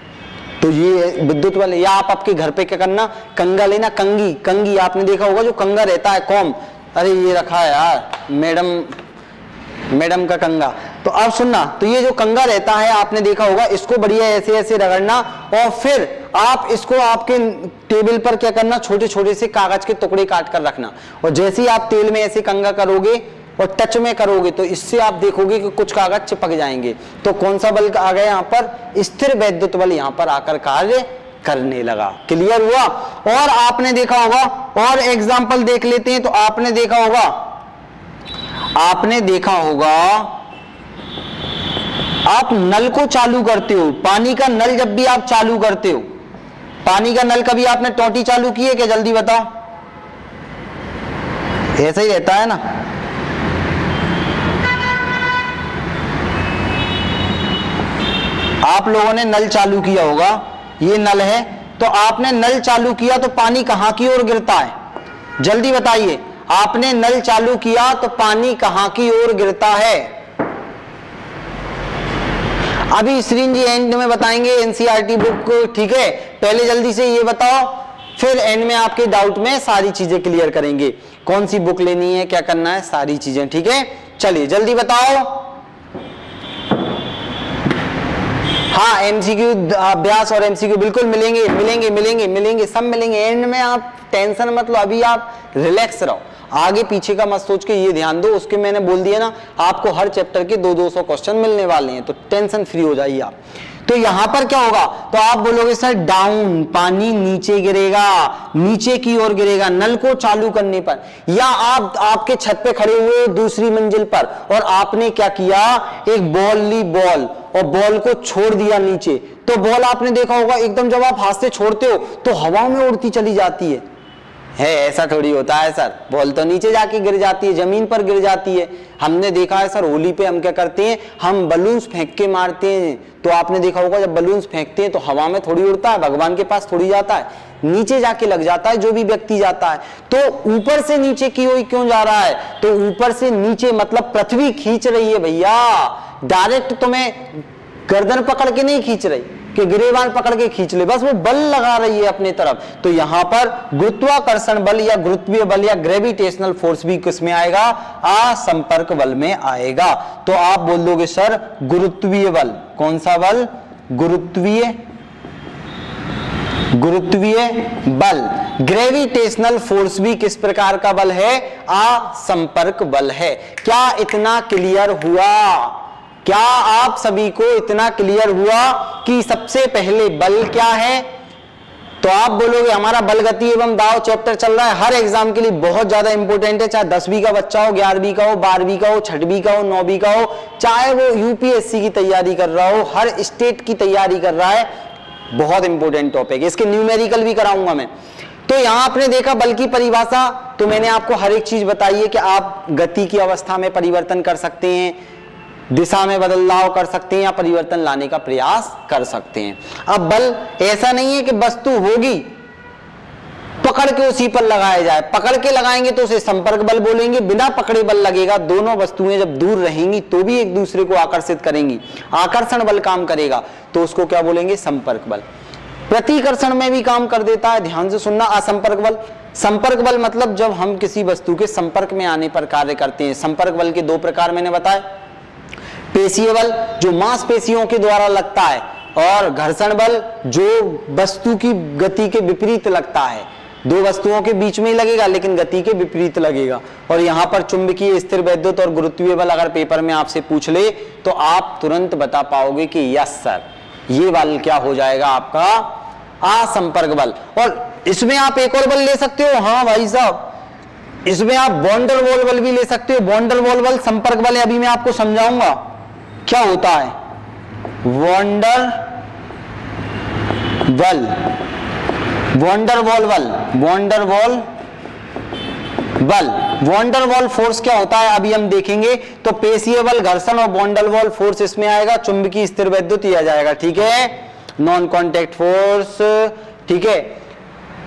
तो ये विद्युत बल है। या आप आपके घर पे क्या करना, कंगा लेना, कंगी, कंगी आपने देखा होगा जो कंगा रहता है, कॉम, अरे ये रखा है यार मैडम का कंगा, तो अब सुनना, तो ये जो कंगा रहता है आपने देखा होगा, इसको बढ़िया ऐसे ऐसे रगड़ना, और फिर आप इसको आपके टेबल पर क्या करना, छोटे छोटे से कागज के टुकड़े काट कर रखना, और जैसे ही आप तेल में ऐसे कंगा करोगे और टच में करोगे तो इससे आप देखोगे कि कुछ कागज चिपक जाएंगे। तो कौन सा बल आ गया यहाँ पर, स्थिर वैद्युत बल यहाँ पर आकर कार्य करने लगा। क्लियर हुआ। और आपने देखा होगा, और एग्जाम्पल देख लेते हैं, तो आपने देखा होगा आप नल को चालू करते हो, पानी का नल जब भी आप चालू करते हो, पानी का नल कभी आपने टोटी चालू की है क्या, जल्दी बताओ, ऐसा ही रहता है ना। आप लोगों ने नल चालू किया होगा, ये नल है, तो आपने नल चालू किया तो पानी कहां की ओर गिरता है, जल्दी बताइए, आपने नल चालू किया तो पानी कहां की ओर गिरता है, अभी श्रीन जी एंड में बताएंगे एनसीईआरटी बुक, ठीक है। पहले जल्दी से ये बताओ, फिर एंड में आपके डाउट में सारी चीजें क्लियर करेंगे, कौन सी बुक लेनी है, क्या करना है, सारी चीजें, ठीक है। चलिए जल्दी बताओ। हाँ, एमसीक्यू अभ्यास और एमसीक्यू बिल्कुल मिलेंगे मिलेंगे मिलेंगे मिलेंगे, सब मिलेंगे एंड में। आप टेंशन मत लो, अभी आप रिलैक्स रहो, आगे पीछे का मत सोच के ये ध्यान दो। उसके मैंने बोल दिया ना, आपको हर चैप्टर के 200 क्वेश्चन मिलने वाले हैं, तो टेंशन फ्री हो जाइए आप। तो यहां पर क्या होगा, तो आप बोलोगे सर डाउन, पानी नीचे गिरेगा, नीचे की ओर गिरेगा नल को चालू करने पर, या आप आपके छत पे खड़े हुए दूसरी मंजिल पर और आपने क्या किया, एक बॉल ली, बॉल और बॉल को छोड़ दिया नीचे, तो बॉल आपने देखा होगा एकदम जब आप हाथ से छोड़ते हो तो हवा में उड़ती चली जाती है ऐसा थोड़ी होता है सर, बॉल तो नीचे जाके गिर जाती है, जमीन पर गिर जाती है। हमने देखा है सर, होली पे हम क्या करते हैं, हम बलून्स फेंक के मारते हैं, तो आपने देखा होगा जब बलून्स फेंकते हैं तो हवा में थोड़ी उड़ता है, भगवान के पास थोड़ी जाता है, नीचे जाके लग जाता है जो भी व्यक्ति जाता है। तो ऊपर से नीचे की ओर क्यों जा रहा है, तो ऊपर से नीचे मतलब पृथ्वी खींच रही है भैया, डायरेक्ट तुम्हें गर्दन पकड़ के नहीं खींच रही कि गिरेबान पकड़ के खींच ले, बस वो बल लगा रही है अपने तरफ। तो यहां पर गुरुत्वाकर्षण बल या गुरुत्वीय बल या ग्रेविटेशनल फोर्स भी किसमें आएगा, असंपर्क बल में आएगा। तो आप बोल दोगे सर गुरुत्वीय बल, कौन सा बल, गुरुत्वीय बल। ग्रेविटेशनल फोर्स भी किस प्रकार का बल है, असंपर्क बल है। क्या इतना क्लियर हुआ, क्या आप सभी को इतना क्लियर हुआ कि सबसे पहले बल क्या है। तो आप बोलोगे हमारा बल गति एवं दाव चैप्टर चल रहा है, हर एग्जाम के लिए बहुत ज्यादा इंपॉर्टेंट है, चाहे 10वीं का बच्चा हो, 11वीं का हो, 12वीं का हो, 6वीं का हो, 9वीं का हो, चाहे वो यूपीएससी की तैयारी कर रहा हो, हर स्टेट की तैयारी कर रहा है, बहुत इंपॉर्टेंट टॉपिक है। इसके न्यूमेरिकल भी कराऊंगा मैं। तो यहां आपने देखा बल की परिभाषा, तो मैंने आपको हर एक चीज बताई है कि आप गति की अवस्था में परिवर्तन कर सकते हैं, दिशा में बदलाव कर सकते हैं या परिवर्तन लाने का प्रयास कर सकते हैं। अब बल ऐसा नहीं है कि वस्तु होगी पकड़ के उसी पर लगाया जाए, पकड़ के लगाएंगे तो उसे संपर्क बल बोलेंगे, बिना पकड़े बल लगेगा, दोनों वस्तुएं जब दूर रहेंगी तो भी एक दूसरे को आकर्षित करेंगी, आकर्षण बल काम करेगा, तो उसको क्या बोलेंगे, संपर्क बल। प्रतिकर्षण में भी काम कर देता है, ध्यान से सुनना। असंपर्क बल, संपर्क बल मतलब जब हम किसी वस्तु के संपर्क में आने पर कार्य करते हैं। संपर्क बल के दो प्रकार मैंने बताए, पेशीय बल जो मांसपेशियों के द्वारा लगता है, और घर्षण बल जो वस्तु की गति के विपरीत लगता है, दो वस्तुओं के बीच में ही लगेगा लेकिन गति के विपरीत लगेगा। और यहां पर चुंबकीय स्थिर वैद्युत और गुरुत्वीय बल अगर पेपर में आपसे पूछ ले तो आप तुरंत बता पाओगे कि यस सर, ये बल क्या हो जाएगा आपका, असंपर्क बल। और इसमें आप एक और बल ले सकते हो, हाँ भाई साहब, इसमें आप वॉन्डर वॉल बल भी ले सकते हो। वॉन्डर वॉल बल संपर्क बल है, अभी मैं आपको समझाऊंगा क्या होता है। वॉन्डर बल, वॉन्डर वॉल बल, वॉन्डर वॉल बल, वॉन्डर वॉल फोर्स क्या होता है अभी हम देखेंगे। तो पेशीय बल, घर्षण और वॉन्डर वॉल फोर्स इसमें आएगा, चुंबकीय स्थिर वैद्युत आ जाएगा, ठीक है, नॉन कॉन्टैक्ट फोर्स, ठीक है।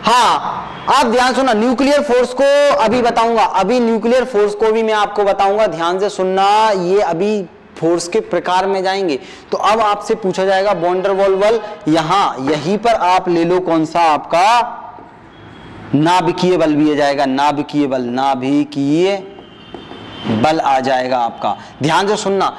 हाँ, आप ध्यान सुनना, न्यूक्लियर फोर्स को अभी बताऊंगा, अभी न्यूक्लियर फोर्स को भी मैं आपको बताऊंगा, ध्यान से सुनना। ये अभी फोर्स के प्रकार में जाएंगे। तो अब आपसे पूछा जाएगा वॉन्डर वॉल बल, यहां यहीं पर आप ले लो कौन सा, आपका नाभिकीय बल भी आ जाएगा, नाभिकीय बल, नाभिकीय बल आ जाएगा आपका। ध्यान से सुनना,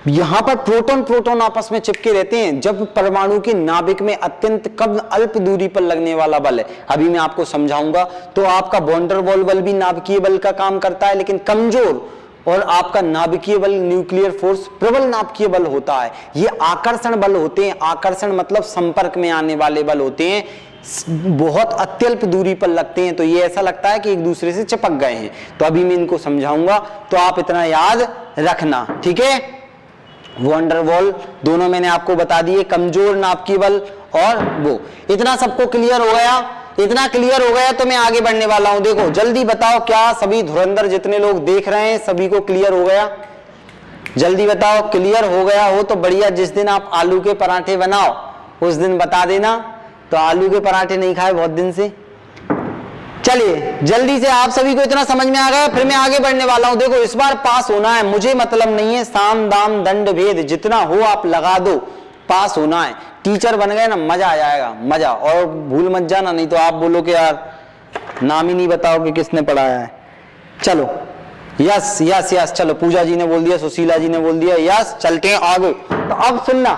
यहां पर प्रोटॉन प्रोटॉन आपस में चिपके रहते हैं जब परमाणु के नाभिक में अत्यंत कम अल्प दूरी पर लगने वाला बल है, अभी मैं आपको समझाऊंगा। तो आपका वॉन्डर वॉल बल भी नाभिकीय बल का काम करता है लेकिन कमजोर, और आपका नाभिकीय बल न्यूक्लियर फोर्स प्रबल नाभिकीय बल होता है। ये आकर्षण बल होते हैं, आकर्षण मतलब संपर्क में आने वाले बल होते हैं, बहुत अत्यल्प दूरी पर लगते हैं, तो ये ऐसा लगता है कि एक दूसरे से चिपक गए हैं। तो अभी मैं इनको समझाऊंगा, तो आप इतना याद रखना, ठीक है। वॉन्डर वॉल दोनों मैंने आपको बता दिए, कमजोर नाभिकीय बल और वो, इतना सबको क्लियर हो गया। इतना क्लियर हो गया तो मैं आगे बढ़ने वाला हूं। देखो जल्दी बताओ, क्या सभी धुरंधर जितने लोग देख रहे हैं सभी को क्लियर हो गया? जल्दी बताओ, क्लियर हो गया हो तो बढ़िया। जिस दिन आप आलू के पराठे बनाओ उस दिन बता देना। तो आलू के पराठे नहीं खाए बहुत दिन से, चलिए जल्दी से, आप सभी को इतना समझ में आ गया, फिर मैं आगे बढ़ने वाला हूं। देखो इस बार पास होना है, मुझे मतलब नहीं है साम दाम दंड भेद, जितना हो आप लगा दो, पास होना है। टीचर बन गए ना, मजा आ जाएगा, मजा। और भूल मत जाना, नहीं तो आप बोलो कि यार नाम ही नहीं बताओ कि किसने पढ़ाया है। चलो यस यस यस, चलो पूजा जी ने बोल दिया, सुशीला जी ने बोल दिया, यस। चलते हैं आगे। तो अब सुनना,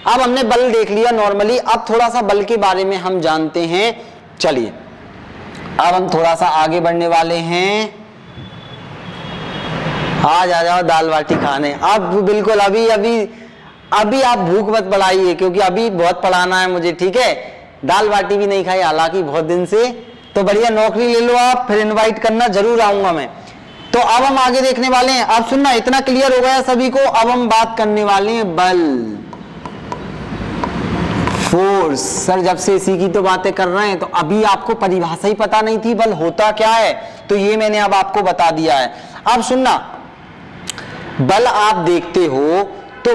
अब हमने बल देख लिया नॉर्मली, अब थोड़ा सा बल के बारे में हम जानते हैं। चलिए अब हम थोड़ा सा आगे बढ़ने वाले हैं। आज आ जाओ दाल बाटी खाने। अब बिल्कुल अभी अभी अभी आप भूख मत बढ़ाइए, क्योंकि अभी बहुत पढ़ाना है मुझे, ठीक है। दाल बाटी भी नहीं खाई हालांकि बहुत दिन से, तो बढ़िया नौकरी ले लो आप, फिर इनवाइट करना, जरूर आऊंगा मैं। तो अब हम आगे देखने वाले हैं। अब सुनना, इतना क्लियर हो गया सभी को। अब हम बात करने वाले हैं बल, फोर्स। सर जब से इसी की तो बातें कर रहे हैं, तो अभी आपको परिभाषा ही पता नहीं थी बल होता क्या है, तो ये मैंने अब आपको बता दिया है। अब सुनना, बल आप देखते हो तो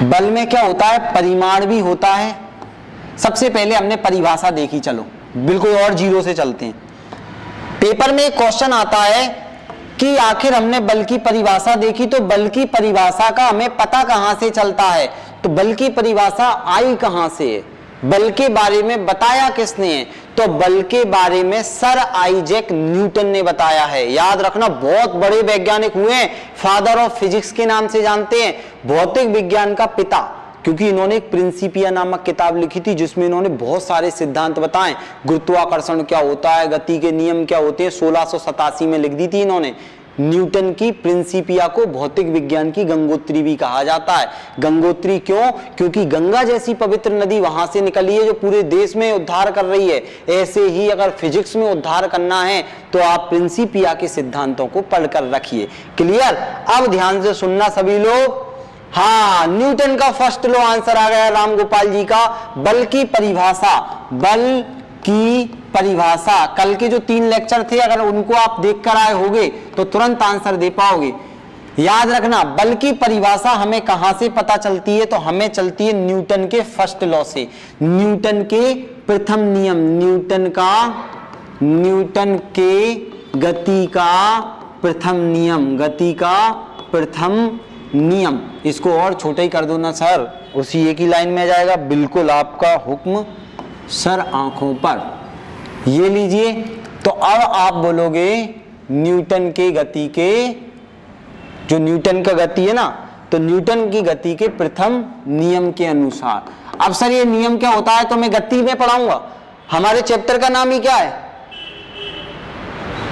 बल में क्या होता है, परिमाण भी होता है। सबसे पहले हमने परिभाषा देखी, चलो बिल्कुल और जीरो से चलते हैं। पेपर में एक क्वेश्चन आता है कि आखिर हमने बल की परिभाषा देखी, तो बल की परिभाषा का हमें पता कहां से चलता है, तो बल की परिभाषा आई कहां से है, बल के बारे में बताया किसने है, तो बल के बारे में सर आइजैक न्यूटन ने बताया है। याद रखना, बहुत बड़े वैज्ञानिक हुए हैं, फादर ऑफ फिजिक्स के नाम से जानते हैं, भौतिक विज्ञान का पिता, क्योंकि इन्होंने एक प्रिंसिपिया नामक किताब लिखी थी जिसमें इन्होंने बहुत सारे सिद्धांत बताए। गुरुत्वाकर्षण क्या होता है, गति के नियम क्या होते हैं, 1687 में लिख दी थी इन्होंने। न्यूटन की प्रिंसिपिया को भौतिक विज्ञान की गंगोत्री भी कहा जाता है। गंगोत्री क्यों? क्योंकि गंगा जैसी पवित्र नदी वहां से निकली है जो पूरे देश में उद्धार कर रही है। ऐसे ही अगर फिजिक्स में उद्धार करना है तो आप प्रिंसिपिया के सिद्धांतों को पढ़कर रखिए। क्लियर? अब ध्यान से सुनना सभी लोग। हाँ, न्यूटन का फर्स्ट लॉ आंसर आ गया राम गोपाल जी का। बल की परिभाषा, बल की परिभाषा, कल के जो 3 लेक्चर थे अगर उनको आप देख कर आए होंगे तो तुरंत आंसर दे पाओगे। याद रखना, बल की परिभाषा हमें कहां से पता चलती है, तो हमें चलती है न्यूटन के फर्स्ट लॉ से, न्यूटन के प्रथम नियम, न्यूटन के गति का प्रथम नियम, गति का प्रथम नियम। इसको और छोटा ही कर दो ना सर, उसी एक ही लाइन में आ जाएगा। बिल्कुल आपका हुक्म सर, आंखों पर। ये लीजिए, तो अब आप बोलोगे न्यूटन के गति के, जो न्यूटन का गति है ना, तो न्यूटन की गति के प्रथम नियम के अनुसार। अब सर ये नियम क्या होता है, तो मैं गति में पढ़ाऊंगा। हमारे चैप्टर का नाम ही क्या है,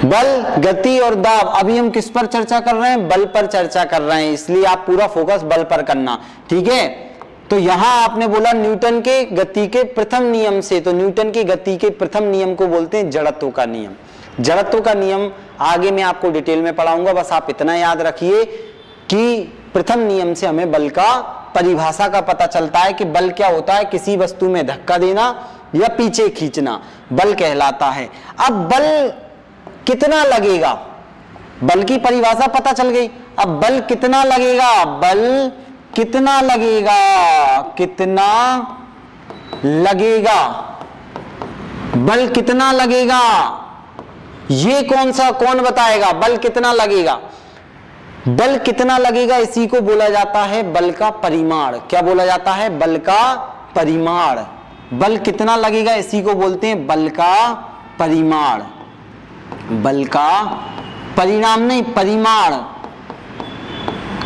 बल, गति और दाब। अभी हम किस पर चर्चा कर रहे हैं, बल पर चर्चा कर रहे हैं, इसलिए आप पूरा फोकस बल पर करना, ठीक है। तो यहां आपने बोला न्यूटन के गति के प्रथम नियम से, तो न्यूटन की गति के प्रथम नियम को बोलते हैं जड़त्व का नियम। जड़त्व का नियम आगे मैं आपको डिटेल में पढ़ाऊंगा, बस आप इतना याद रखिए कि प्रथम नियम से हमें बल का परिभाषा का पता चलता है कि बल क्या होता है, किसी वस्तु में धक्का देना या पीछे खींचना बल कहलाता है। अब बल कितना लगेगा, बल की परिभाषा पता चल गई। अब बल कितना लगेगा, बल कितना लगेगा, कितना लगेगा, बल कितना लगेगा, ये कौन बताएगा, बल कितना लगेगा। बल कितना लगेगा इसी को बोला जाता है बल का परिमाण। क्या बोला जाता है, बल का परिमाण। बल कितना लगेगा इसी को बोलते हैं बल का परिमाण। बल का परिणाम नहीं, परिमाण,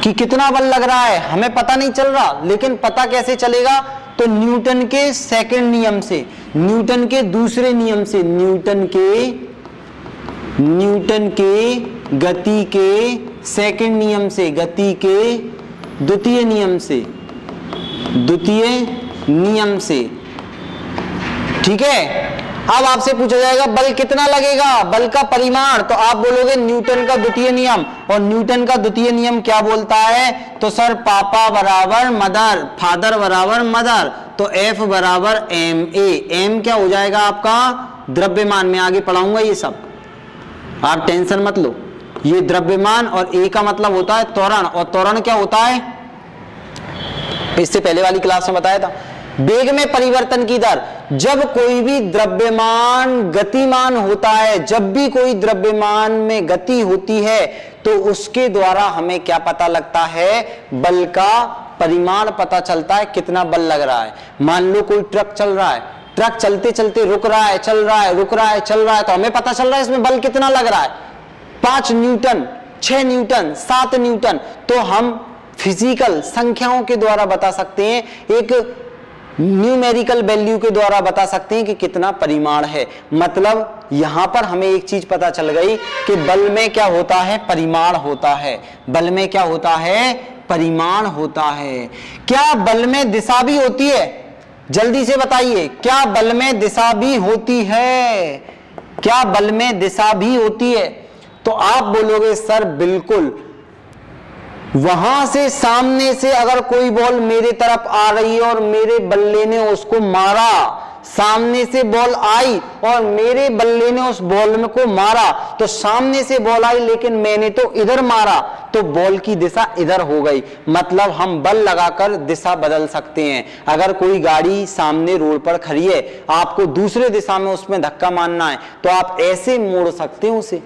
कि कितना बल लग रहा है हमें पता नहीं चल रहा, लेकिन पता कैसे चलेगा, तो न्यूटन के सेकंड नियम से, न्यूटन के दूसरे नियम से, न्यूटन के गति के सेकंड नियम से, गति के द्वितीय नियम से, ठीक है। अब आपसे पूछा जाएगा बल कितना लगेगा, बल का परिमाण, तो आप बोलोगे न्यूटन का द्वितीय नियम। और न्यूटन का द्वितीय नियम क्या बोलता है, तो सर पापा बराबर मदर, फादर बराबर मदर, तो F बराबर ma। m क्या हो जाएगा आपका द्रव्यमान, में आगे पढ़ाऊंगा ये सब, आप टेंशन मत लो। ये द्रव्यमान और a का मतलब होता है त्वरण, और त्वरण क्या होता है, इससे पहले वाली क्लास में बताया था, वेग में परिवर्तन की दर, जब कोई भी द्रव्यमान गतिमान होता है, जब भी कोई द्रव्यमान में गति होती है तो उसके द्वारा हमें क्या पता लगता है, बल का परिमाण पता चलता है, कितना बल लग रहा है। मान लो कोई ट्रक चल रहा है, ट्रक चलते चलते रुक रहा है, चल रहा है, रुक रहा है, चल रहा है, तो हमें पता चल रहा है इसमें बल कितना लग रहा है, 5 न्यूटन, 6 न्यूटन, 7 न्यूटन। तो हम फिजिकल संख्याओं के द्वारा बता सकते हैं, एक न्यूमेरिकल वैल्यू के द्वारा बता सकते हैं कि कितना परिमाण है। मतलब यहां पर हमें एक चीज पता चल गई कि बल में क्या होता है, परिमाण होता है। बल में क्या होता है, परिमाण होता है। क्या बल में दिशा भी होती है? जल्दी से बताइए, क्या बल में दिशा भी होती है? क्या बल में दिशा भी होती है? तो आप बोलोगे सर बिल्कुल, वहां से सामने से अगर कोई बॉल मेरे तरफ आ रही है और मेरे बल्ले ने उसको मारा, सामने से बॉल आई और मेरे बल्ले ने उस बॉल में को मारा, तो सामने से बॉल आई लेकिन मैंने तो इधर मारा, तो बॉल की दिशा इधर हो गई। मतलब हम बल लगाकर दिशा बदल सकते हैं। अगर कोई गाड़ी सामने रोड पर खड़ी है, आपको दूसरे दिशा में उसमें धक्का मारना है, तो आप ऐसे मोड़ सकते हैं उसे।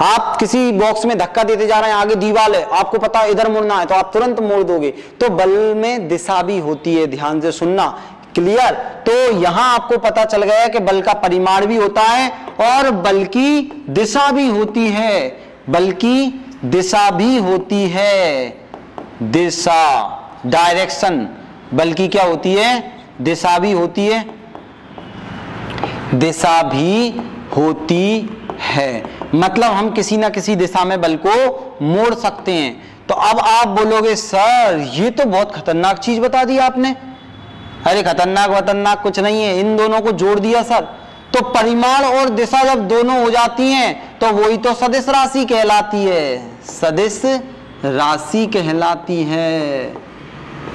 आप किसी बॉक्स में धक्का देते जा रहे हैं, आगे दीवार है, आपको पता है इधर मुड़ना है, तो आप तुरंत मोड़ दोगे। तो बल में दिशा भी होती है, ध्यान से सुनना, क्लियर। तो यहां आपको पता चल गया कि बल का परिमाण भी होता है और बल की दिशा भी होती है। बल की दिशा भी होती है, दिशा, डायरेक्शन। बल की क्या होती है, दिशा भी होती है, दिशा भी होती है। मतलब हम किसी ना किसी दिशा में बल को मोड़ सकते हैं। तो अब आप बोलोगे सर ये तो बहुत खतरनाक चीज बता दी आपने। अरे खतरनाक कुछ नहीं है, इन दोनों को जोड़ दिया सर। तो परिमाण और दिशा जब दोनों हो जाती हैं तो वही तो सदिश राशि कहलाती है। सदिश राशि कहलाती है।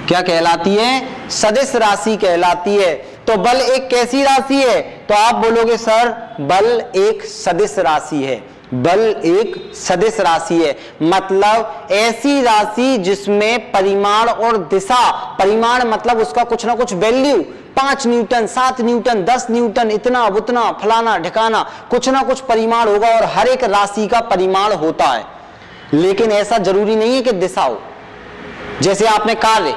क्या कहलाती है, सदिश राशि कहलाती है। तो बल एक कैसी राशि है, तो आप बोलोगे सर बल एक सदिश राशि है। बल एक सदिश राशि है, मतलब ऐसी राशि जिसमें परिमाण और दिशा, परिमाण मतलब उसका कुछ ना कुछ वैल्यू, 5 न्यूटन, 7 न्यूटन, 10 न्यूटन, इतना उतना फलाना ढिकाना, कुछ ना कुछ परिमाण होगा और हर एक राशि का परिमाण होता है। लेकिन ऐसा जरूरी नहीं है कि दिशा हो। जैसे आपने कार्य,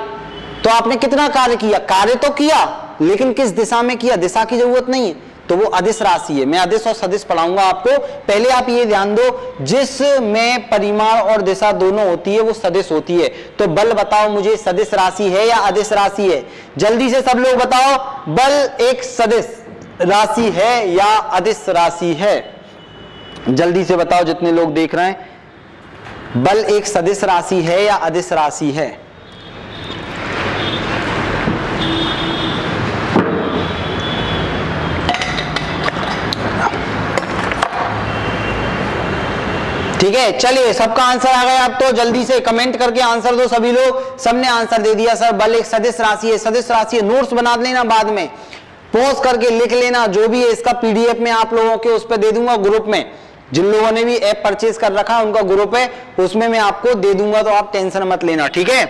तो आपने कितना कार्य किया, कार्य तो किया लेकिन किस दिशा में किया, दिशा की जरूरत नहीं है, तो वो अदिश राशि है। मैं अदिश और सदिश पढ़ाऊंगा आपको, पहले आप ये ध्यान दो, जिसमें परिमाण और दिशा दोनों होती है वो सदिश होती है। तो बल बताओ मुझे, सदिश राशि है या अदिश राशि है? जल्दी से सब लोग बताओ, बल एक सदिश राशि है या अदिश राशि है? जल्दी से बताओ जितने लोग देख रहे हैं, बल एक सदिश राशि है या अदिश राशि है? ठीक है, चलिए सबका आंसर आ गया। अब तो जल्दी से कमेंट करके आंसर दो सभी लोग। सबने आंसर दे दिया सर बल एक सदिश राशि है। सदिश राशि है, नोट्स बना लेना, बाद में पॉज करके लिख लेना, जो भी है इसका पीडीएफ में आप लोगों के उस पर दे दूंगा ग्रुप में। जिन लोगों ने भी ऐप परचेज कर रखा है उनका ग्रुप है, उसमें मैं आपको दे दूंगा, तो आप टेंशन मत लेना, ठीक है।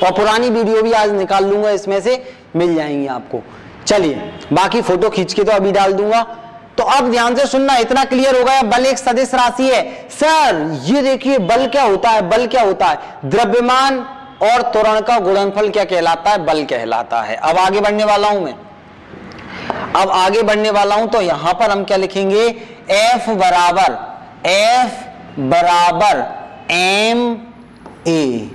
और पुरानी वीडियो भी आज निकाल लूंगा, इसमें से मिल जाएंगी आपको। चलिए बाकी फोटो खींच के तो अभी डाल दूंगा। तो अब ध्यान से सुनना, इतना क्लियर हो गया, बल एक सदिश राशि है। सर ये देखिए बल क्या होता है, बल क्या होता है, द्रव्यमान और त्वरण का गुणनफल क्या कहलाता है, बल कहलाता है। अब आगे बढ़ने वाला हूं मैं, अब आगे बढ़ने वाला हूं, तो यहां पर हम क्या लिखेंगे, F बराबर एम ए।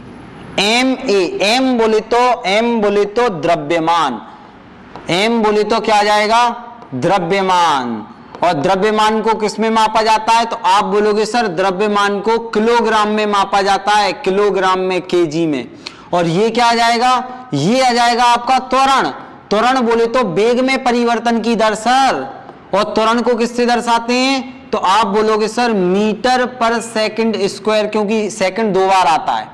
एम बोले तो द्रव्यमान, एम बोले तो क्या आ जाएगा, द्रव्यमान। और द्रव्यमान को किस में मापा जाता है, तो आप बोलोगे सर द्रव्यमान को किलोग्राम में मापा जाता है, किलोग्राम में, केजी में। और ये क्या आ जाएगा, ये आ जाएगा आपका त्वरण। त्वरण बोले तो वेग में परिवर्तन की दर सर। और त्वरण को किससे दर्शाते हैं, तो आप बोलोगे सर मीटर पर सेकंड स्क्वायर, क्योंकि सेकंड 2 बार आता है,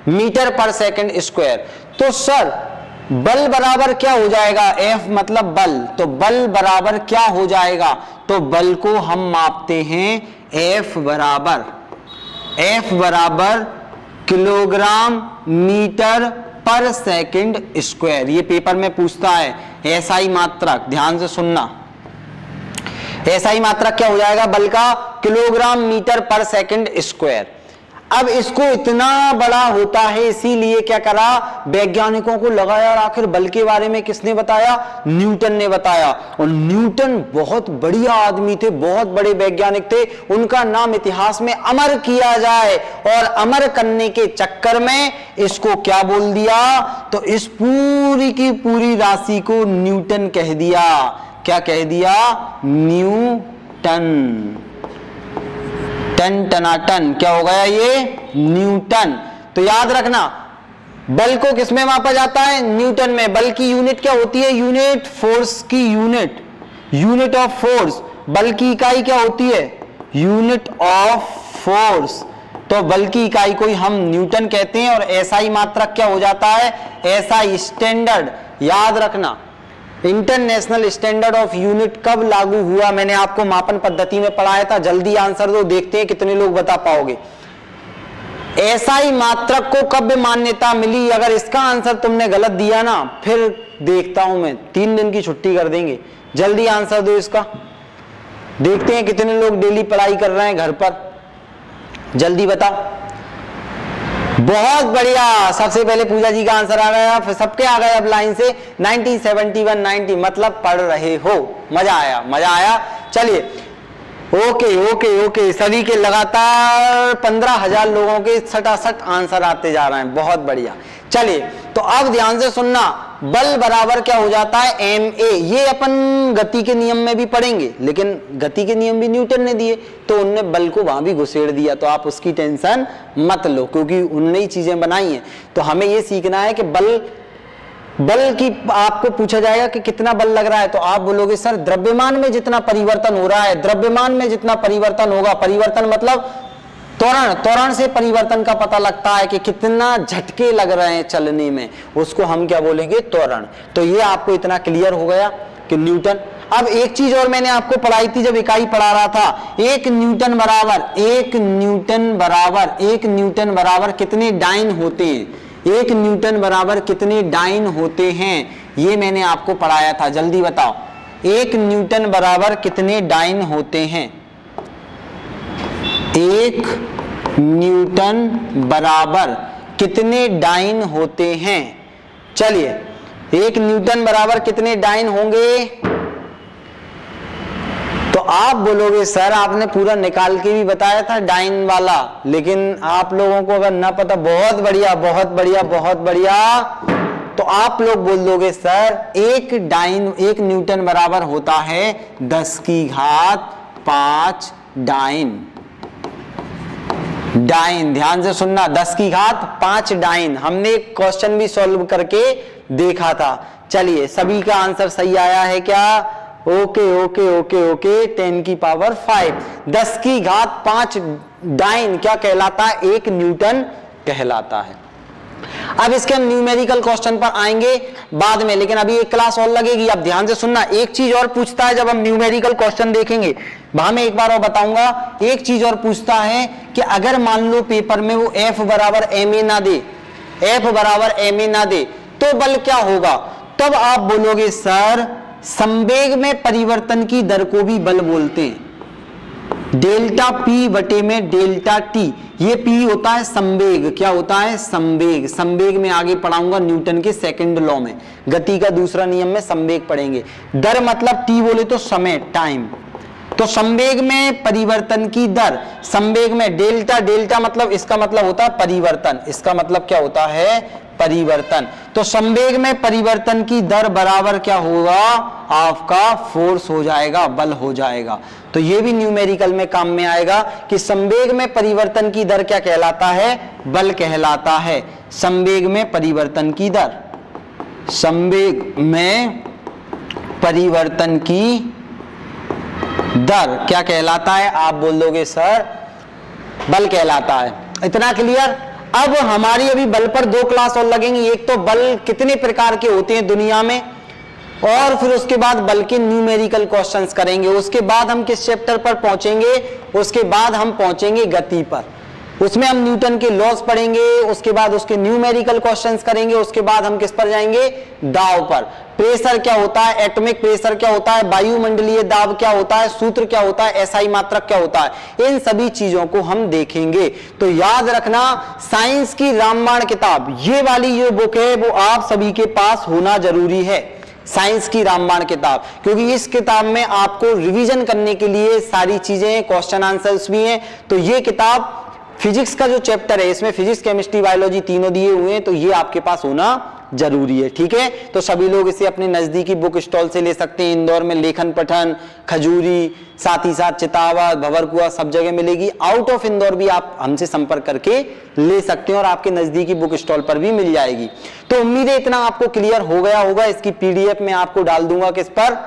मीटर पर सेकंड स्क्वायर। तो सर बल बराबर क्या हो जाएगा, F मतलब बल, तो बल बराबर क्या हो जाएगा, तो बल को हम मापते हैं F बराबर किलोग्राम मीटर पर सेकंड स्क्वायर। ये पेपर में पूछता है एसआई मात्रक, ध्यान से सुनना। एसआई मात्रक क्या हो जाएगा? बल का किलोग्राम मीटर पर सेकंड स्क्वायर। अब इसको इतना बड़ा होता है, इसीलिए क्या करा, वैज्ञानिकों को लगा यार आखिर बल के बारे में किसने बताया? न्यूटन ने बताया। और न्यूटन बहुत बढ़िया आदमी थे, बहुत बड़े वैज्ञानिक थे, उनका नाम इतिहास में अमर किया जाए। और अमर करने के चक्कर में इसको क्या बोल दिया? तो इस पूरी की पूरी राशि को न्यूटन कह दिया। क्या कह दिया? न्यूटन। टन टनाटन क्या हो गया? ये न्यूटन। तो याद रखना, बल को किस में मापा जाता है? न्यूटन में। बल की यूनिट क्या होती है? यूनिट। फोर्स की यूनिट, यूनिट ऑफ फोर्स। बल की इकाई क्या होती है? Unit of force. तो बल की इकाई को ही हम न्यूटन कहते हैं। और एसआई मात्रक क्या हो जाता है? SI standard. याद रखना, इंटरनेशनल स्टैंडर्ड ऑफ यूनिट कब लागू हुआ? मैंने आपको मापन पद्धति में पढ़ाया था। जल्दी आंसर दो, देखते हैं कितने लोग बता पाओगे। एसआई मात्रक को कब मान्यता मिली? अगर इसका आंसर तुमने गलत दिया ना, फिर देखता हूं मैं, 3 दिन की छुट्टी कर देंगे। जल्दी आंसर दो इसका, देखते हैं कितने लोग डेली पढ़ाई कर रहे हैं घर पर। जल्दी बताओ। बहुत बढ़िया, सबसे पहले पूजा जी का आंसर आ गया, फिर सबके आ गए अब लाइन से। 1971, 90 मतलब पढ़ रहे हो। मजा आया, मजा आया। चलिए, ओके ओके ओके, सभी के लगातार 15,000 लोगों के सटासट आंसर आते जा रहे हैं। बहुत बढ़िया। चलिए, तो अब ध्यान से सुनना, बल बराबर क्या हो जाता है? ma। ये अपन गति के नियम में भी पढ़ेंगे, लेकिन गति के नियम भी न्यूटन ने दिए, तो उनने बल को वहां भी घुसेड़ दिया। तो आप उसकी टेंशन मत लो, क्योंकि उन्होंने ही चीजें बनाई हैं। तो हमें ये सीखना है कि बल की आपको पूछा जाएगा कि कितना बल लग रहा है, तो आप बोलोगे सर द्रव्यमान में जितना परिवर्तन हो रहा है, द्रव्यमान में जितना परिवर्तन होगा, परिवर्तन मतलब त्वरण, त्वरण से परिवर्तन का पता लगता है कि कितना झटके लग रहे हैं चलने में, उसको हम क्या बोलेंगे? त्वरण। तो ये आपको इतना क्लियर हो गया कि न्यूटन। अब एक चीज और मैंने आपको पढ़ाई थी जब इकाई पढ़ा रहा था, 1 न्यूटन बराबर कितने डाइन होते हैं? 1 न्यूटन बराबर कितने डाइन होते हैं? ये मैंने आपको पढ़ाया था। जल्दी बताओ, 1 न्यूटन बराबर कितने डाइन होते हैं? 1 न्यूटन बराबर कितने डाइन होते हैं? चलिए, 1 न्यूटन बराबर कितने डाइन होंगे? तो आप बोलोगे सर आपने पूरा निकाल के भी बताया था डाइन वाला, लेकिन आप लोगों को अगर ना पता, बहुत बढ़िया बहुत बढ़िया बहुत बढ़िया, तो आप लोग बोल दोगे सर 1 न्यूटन बराबर होता है 10 की घात 5 डाइन। डाइन, ध्यान से सुनना, 10 की घात 5 डाइन। हमने एक क्वेश्चन भी सॉल्व करके देखा था। चलिए, सभी का आंसर सही आया है क्या? ओके ओके ओके ओके, 10 की पावर 5, 10 की घात 5 डाइन क्या कहलाता है? 1 न्यूटन कहलाता है। अब इसके हम न्यूमेरिकल क्वेश्चन पर आएंगे बाद में, लेकिन अभी एक क्लास और लगेगी। अब ध्यान से सुनना, एक चीज और पूछता है जब हम न्यूमेरिकल क्वेश्चन देखेंगे, वहां मैं एक बार और बताऊंगा। एक चीज और पूछता है कि अगर मान लो पेपर में वो F बराबर ma ना दे, F बराबर ma ना दे, तो बल क्या होगा? तब आप बोलोगे सर संवेग में परिवर्तन की दर को भी बल बोलते हैं। डेल्टा P बटे में डेल्टा T, ये P होता है संवेग। क्या होता है? संवेग। संवेग में आगे पढ़ाऊंगा न्यूटन के सेकंड लॉ में, गति का दूसरा नियम में संवेग पढ़ेंगे। दर मतलब T बोले तो समय, टाइम। तो संवेग में परिवर्तन की दर, संवेग में डेल्टा, डेल्टा मतलब इसका मतलब होता है परिवर्तन, इसका मतलब क्या होता है? परिवर्तन। तो संवेग में परिवर्तन की दर बराबर क्या होगा? आपका फोर्स हो जाएगा, बल हो जाएगा। तो ये भी न्यूमेरिकल में काम में आएगा कि संवेग में परिवर्तन की दर क्या कहलाता है? बल कहलाता है। संवेग में परिवर्तन की दर, संवेग में परिवर्तन की दर क्या कहलाता है? आप बोल दोगे सर बल कहलाता है। इतना क्लियर? अब हमारी अभी बल पर 2 क्लास और लगेंगी। एक तो बल कितने प्रकार के होते हैं दुनिया में, और फिर उसके बाद बल के न्यूमेरिकल क्वेश्चंस करेंगे। उसके बाद हम किस चैप्टर पर पहुंचेंगे? उसके बाद हम पहुंचेंगे गति पर। उसमें हम न्यूटन के लॉज पढ़ेंगे, उसके बाद उसके न्यूमेरिकल क्वेश्चंस करेंगे, उसके बाद हम किस पर जाएंगे, दाब पर। प्रेशर क्या होता है, एटॉमिक प्रेशर क्या होता है, वायुमंडलीय दाब क्या होता है, सूत्र क्या होता है, एसआई मात्रक क्या होता है, इन सभी चीजों को हम देखेंगे। तो याद रखना, साइंस की रामबाण किताब ये वाली जो बुक है वो आप सभी के पास होना जरूरी है, साइंस की रामबाण किताब, क्योंकि इस किताब में आपको रिवीजन करने के लिए सारी चीजें, क्वेश्चन आंसर्स भी हैं। तो ये किताब फिजिक्स का जो चैप्टर है, इसमें फिजिक्स, केमिस्ट्री, बायोलॉजी तीनों दिए हुए हैं, तो ये आपके पास होना जरूरी है, ठीक है। तो सभी लोग इसे अपने नजदीकी बुक स्टॉल से ले सकते हैं। इंदौर में लेखन पठन, खजूरी, साथ ही साथ चितावा, भंवरकुआ सब जगह मिलेगी। आउट ऑफ इंदौर भी आप हमसे संपर्क करके ले सकते हैं और आपके नजदीकी बुक स्टॉल पर भी मिल जाएगी। तो उम्मीद है इतना आपको क्लियर हो गया होगा। इसकी पीडीएफ में आपको डाल दूंगा किस पर,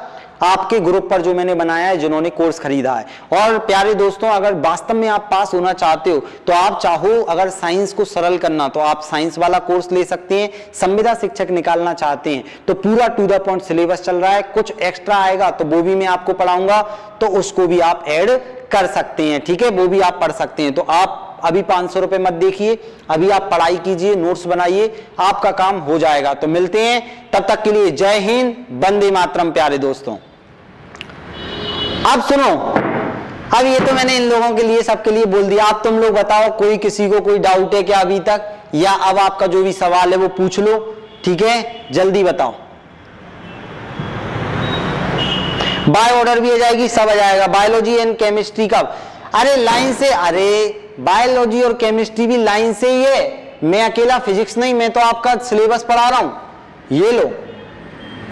आपके ग्रुप पर जो मैंने बनाया है, जिन्होंने कोर्स खरीदा है। और प्यारे दोस्तों, अगर वास्तव में आप पास होना चाहते हो, तो आप चाहो अगर साइंस को सरल करना, तो आप साइंस वाला कोर्स ले सकते हैं। संविदा शिक्षक निकालना चाहते हैं तो पूरा टू द पॉइंट सिलेबस चल रहा है, कुछ एक्स्ट्रा आएगा तो वो भी मैं आपको पढ़ाऊंगा, तो उसको भी आप ऐड कर सकते हैं, ठीक है, वो भी आप पढ़ सकते हैं। तो आप अभी 500 रुपए मत देखिए, अभी आप पढ़ाई कीजिए, नोट्स बनाइए, आपका काम हो जाएगा। तो मिलते हैं, तब तक के लिए जय हिंद, वंदे मातरम। प्यारे दोस्तों, अब सुनो, अब ये तो मैंने इन लोगों के लिए, सबके लिए बोल दिया। आप तुम लोग बताओ, कोई किसी को कोई डाउट है क्या अभी तक, या अब आपका जो भी सवाल है वो पूछ लो, ठीक है, जल्दी बताओ। बाय ऑर्डर भी आ जाएगी, सब आ जाएगा। बायोलॉजी एंड केमिस्ट्री कब, अरे लाइन से, अरे बायोलॉजी और केमिस्ट्री भी लाइन से ही है, मैं अकेला फिजिक्स नहीं, मैं तो आपका सिलेबस पढ़ा रहा हूं। ये लो,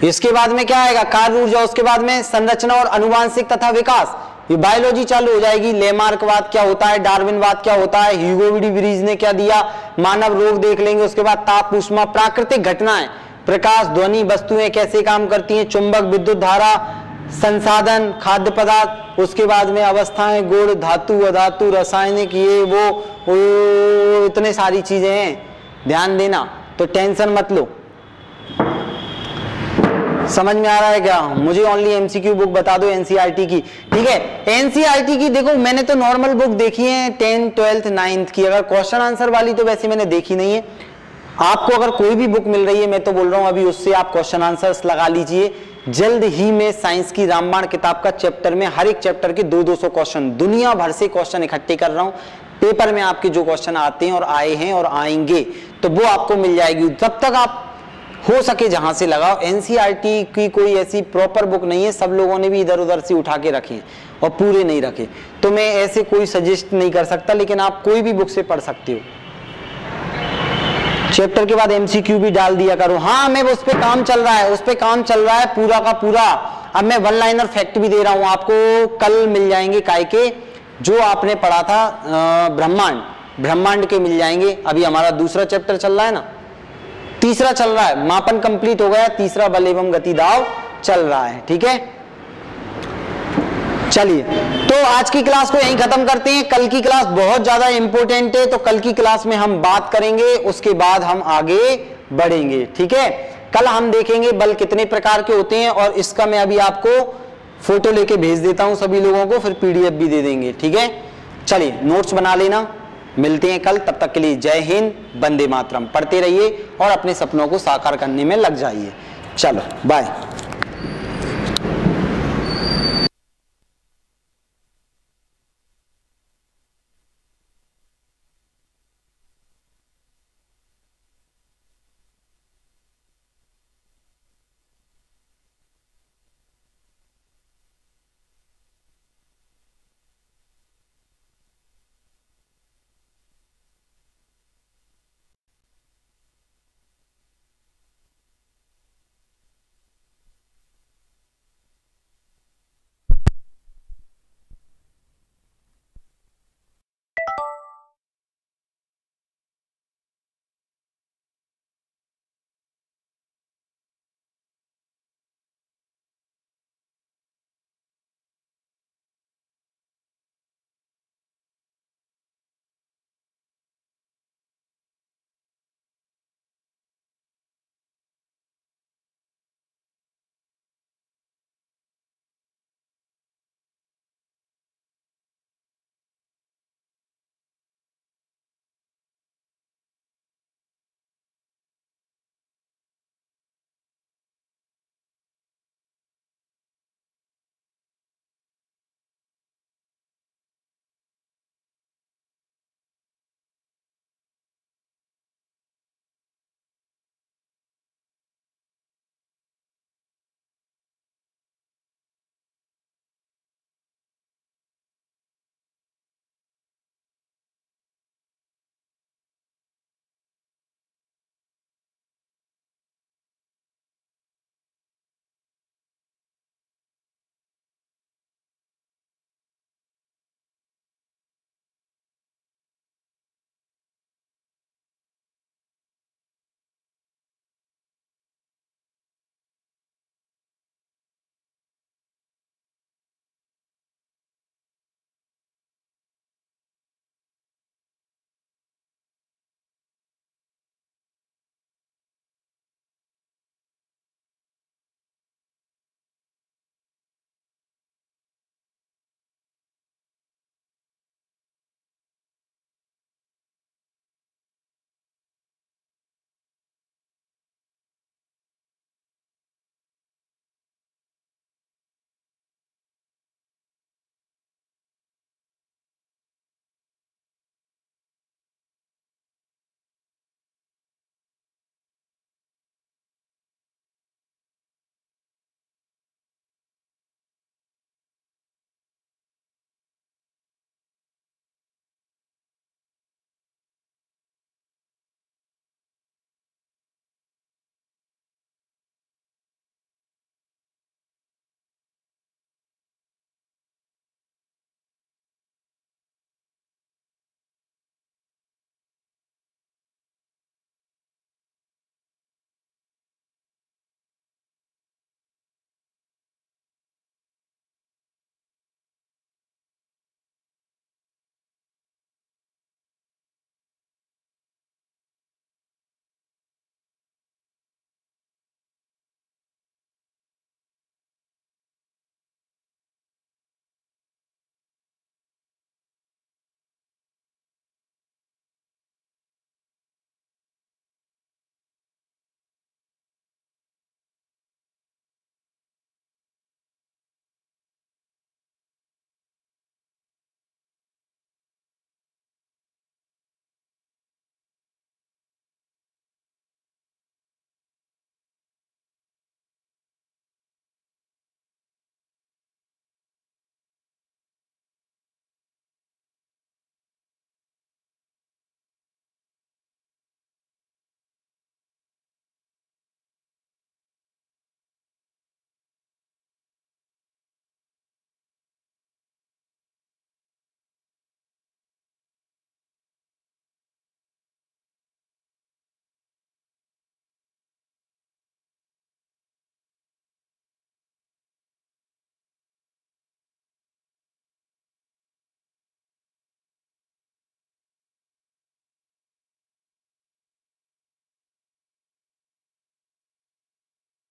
इसके बाद में क्या आएगा, कार्य ऊर्जा, उसके बाद में संरचना और अनुवांशिक तथा विकास, ये बायोलॉजी चालू हो जाएगी। लेमार्कवाद क्या होता है, डार्विनवाद क्या होता है, ह्यूगो ब्रीज ने क्या दिया, मानव रोग देख लेंगे। उसके बाद ताप, ऊष्मा, प्राकृतिक घटनाएं, प्रकाश, ध्वनि, वस्तुएं कैसे काम करती हैं, चुंबक, विद्युत धारा, संसाधन, खाद्य पदार्थ, उसके बाद में अवस्थाएं, गुण, धातु, अधातु, रासायनिक, ये वो इतने सारी चीजें हैं, ध्यान देना। तो टेंशन मत लो, समझ में आ रहा है क्या? मुझे ओनली एमसीक्यू बुक बता दो एनसीईआरटी की, ठीक है। एनसीईआरटी की देखो, मैंने तो नॉर्मल बुक देखी है 10th 12th 9th की, अगर क्वेश्चन आंसर वाली तो वैसे मैंने देखी नहीं है। आपको अगर कोई भी बुक मिल रही है, मैं तो बोल रहा हूं अभी उससे आप क्वेश्चन आंसर्स लगा लीजिए। जल्द ही मैं साइंस की रामबाण किताब का चैप्टर में हर एक चैप्टर के 200 क्वेश्चन, दुनिया भर से क्वेश्चन इकट्ठे कर रहा हूं। पेपर में आपके जो क्वेश्चन आते हैं और आए हैं और आएंगे, तो वो आपको मिल जाएगी। तब तक आप हो सके जहां से लगाओ। एनसीईआरटी की कोई ऐसी प्रॉपर बुक नहीं है, सब लोगों ने भी इधर उधर से उठा के रखे और पूरे नहीं रखे, तो मैं ऐसे कोई सजेस्ट नहीं कर सकता, लेकिन आप कोई भी बुक से पढ़ सकते हो। चैप्टर के बाद एमसीक्यू भी डाल दिया करो। हाँ, मैं उस पर काम चल रहा है, उस पर काम चल रहा है पूरा का पूरा। अब मैं वन लाइनर फैक्ट भी दे रहा हूं आपको, कल मिल जाएंगे। काय के जो आपने पढ़ा था ब्रह्मांड के मिल जाएंगे। अभी हमारा दूसरा चैप्टर चल रहा है ना, तीसरा चल रहा है, मापन कंप्लीट हो गया, तीसरा बल एवं गति दाव चल रहा है, ठीक है। चलिए, तो आज की क्लास को यहीं खत्म करते हैं। कल की क्लास बहुत ज्यादा इंपॉर्टेंट है, तो कल की क्लास में हम बात करेंगे, उसके बाद हम आगे बढ़ेंगे, ठीक है। कल हम देखेंगे बल कितने प्रकार के होते हैं, और इसका मैं अभी आपको फोटो लेके भेज देता हूं सभी लोगों को, फिर पीडीएफ भी दे देंगे, ठीक है। चलिए, नोट्स बना लेना, मिलते हैं कल। तब तक के लिए जय हिंद, वंदे मातरम। पढ़ते रहिए और अपने सपनों को साकार करने में लग जाइए। चलो, बाय।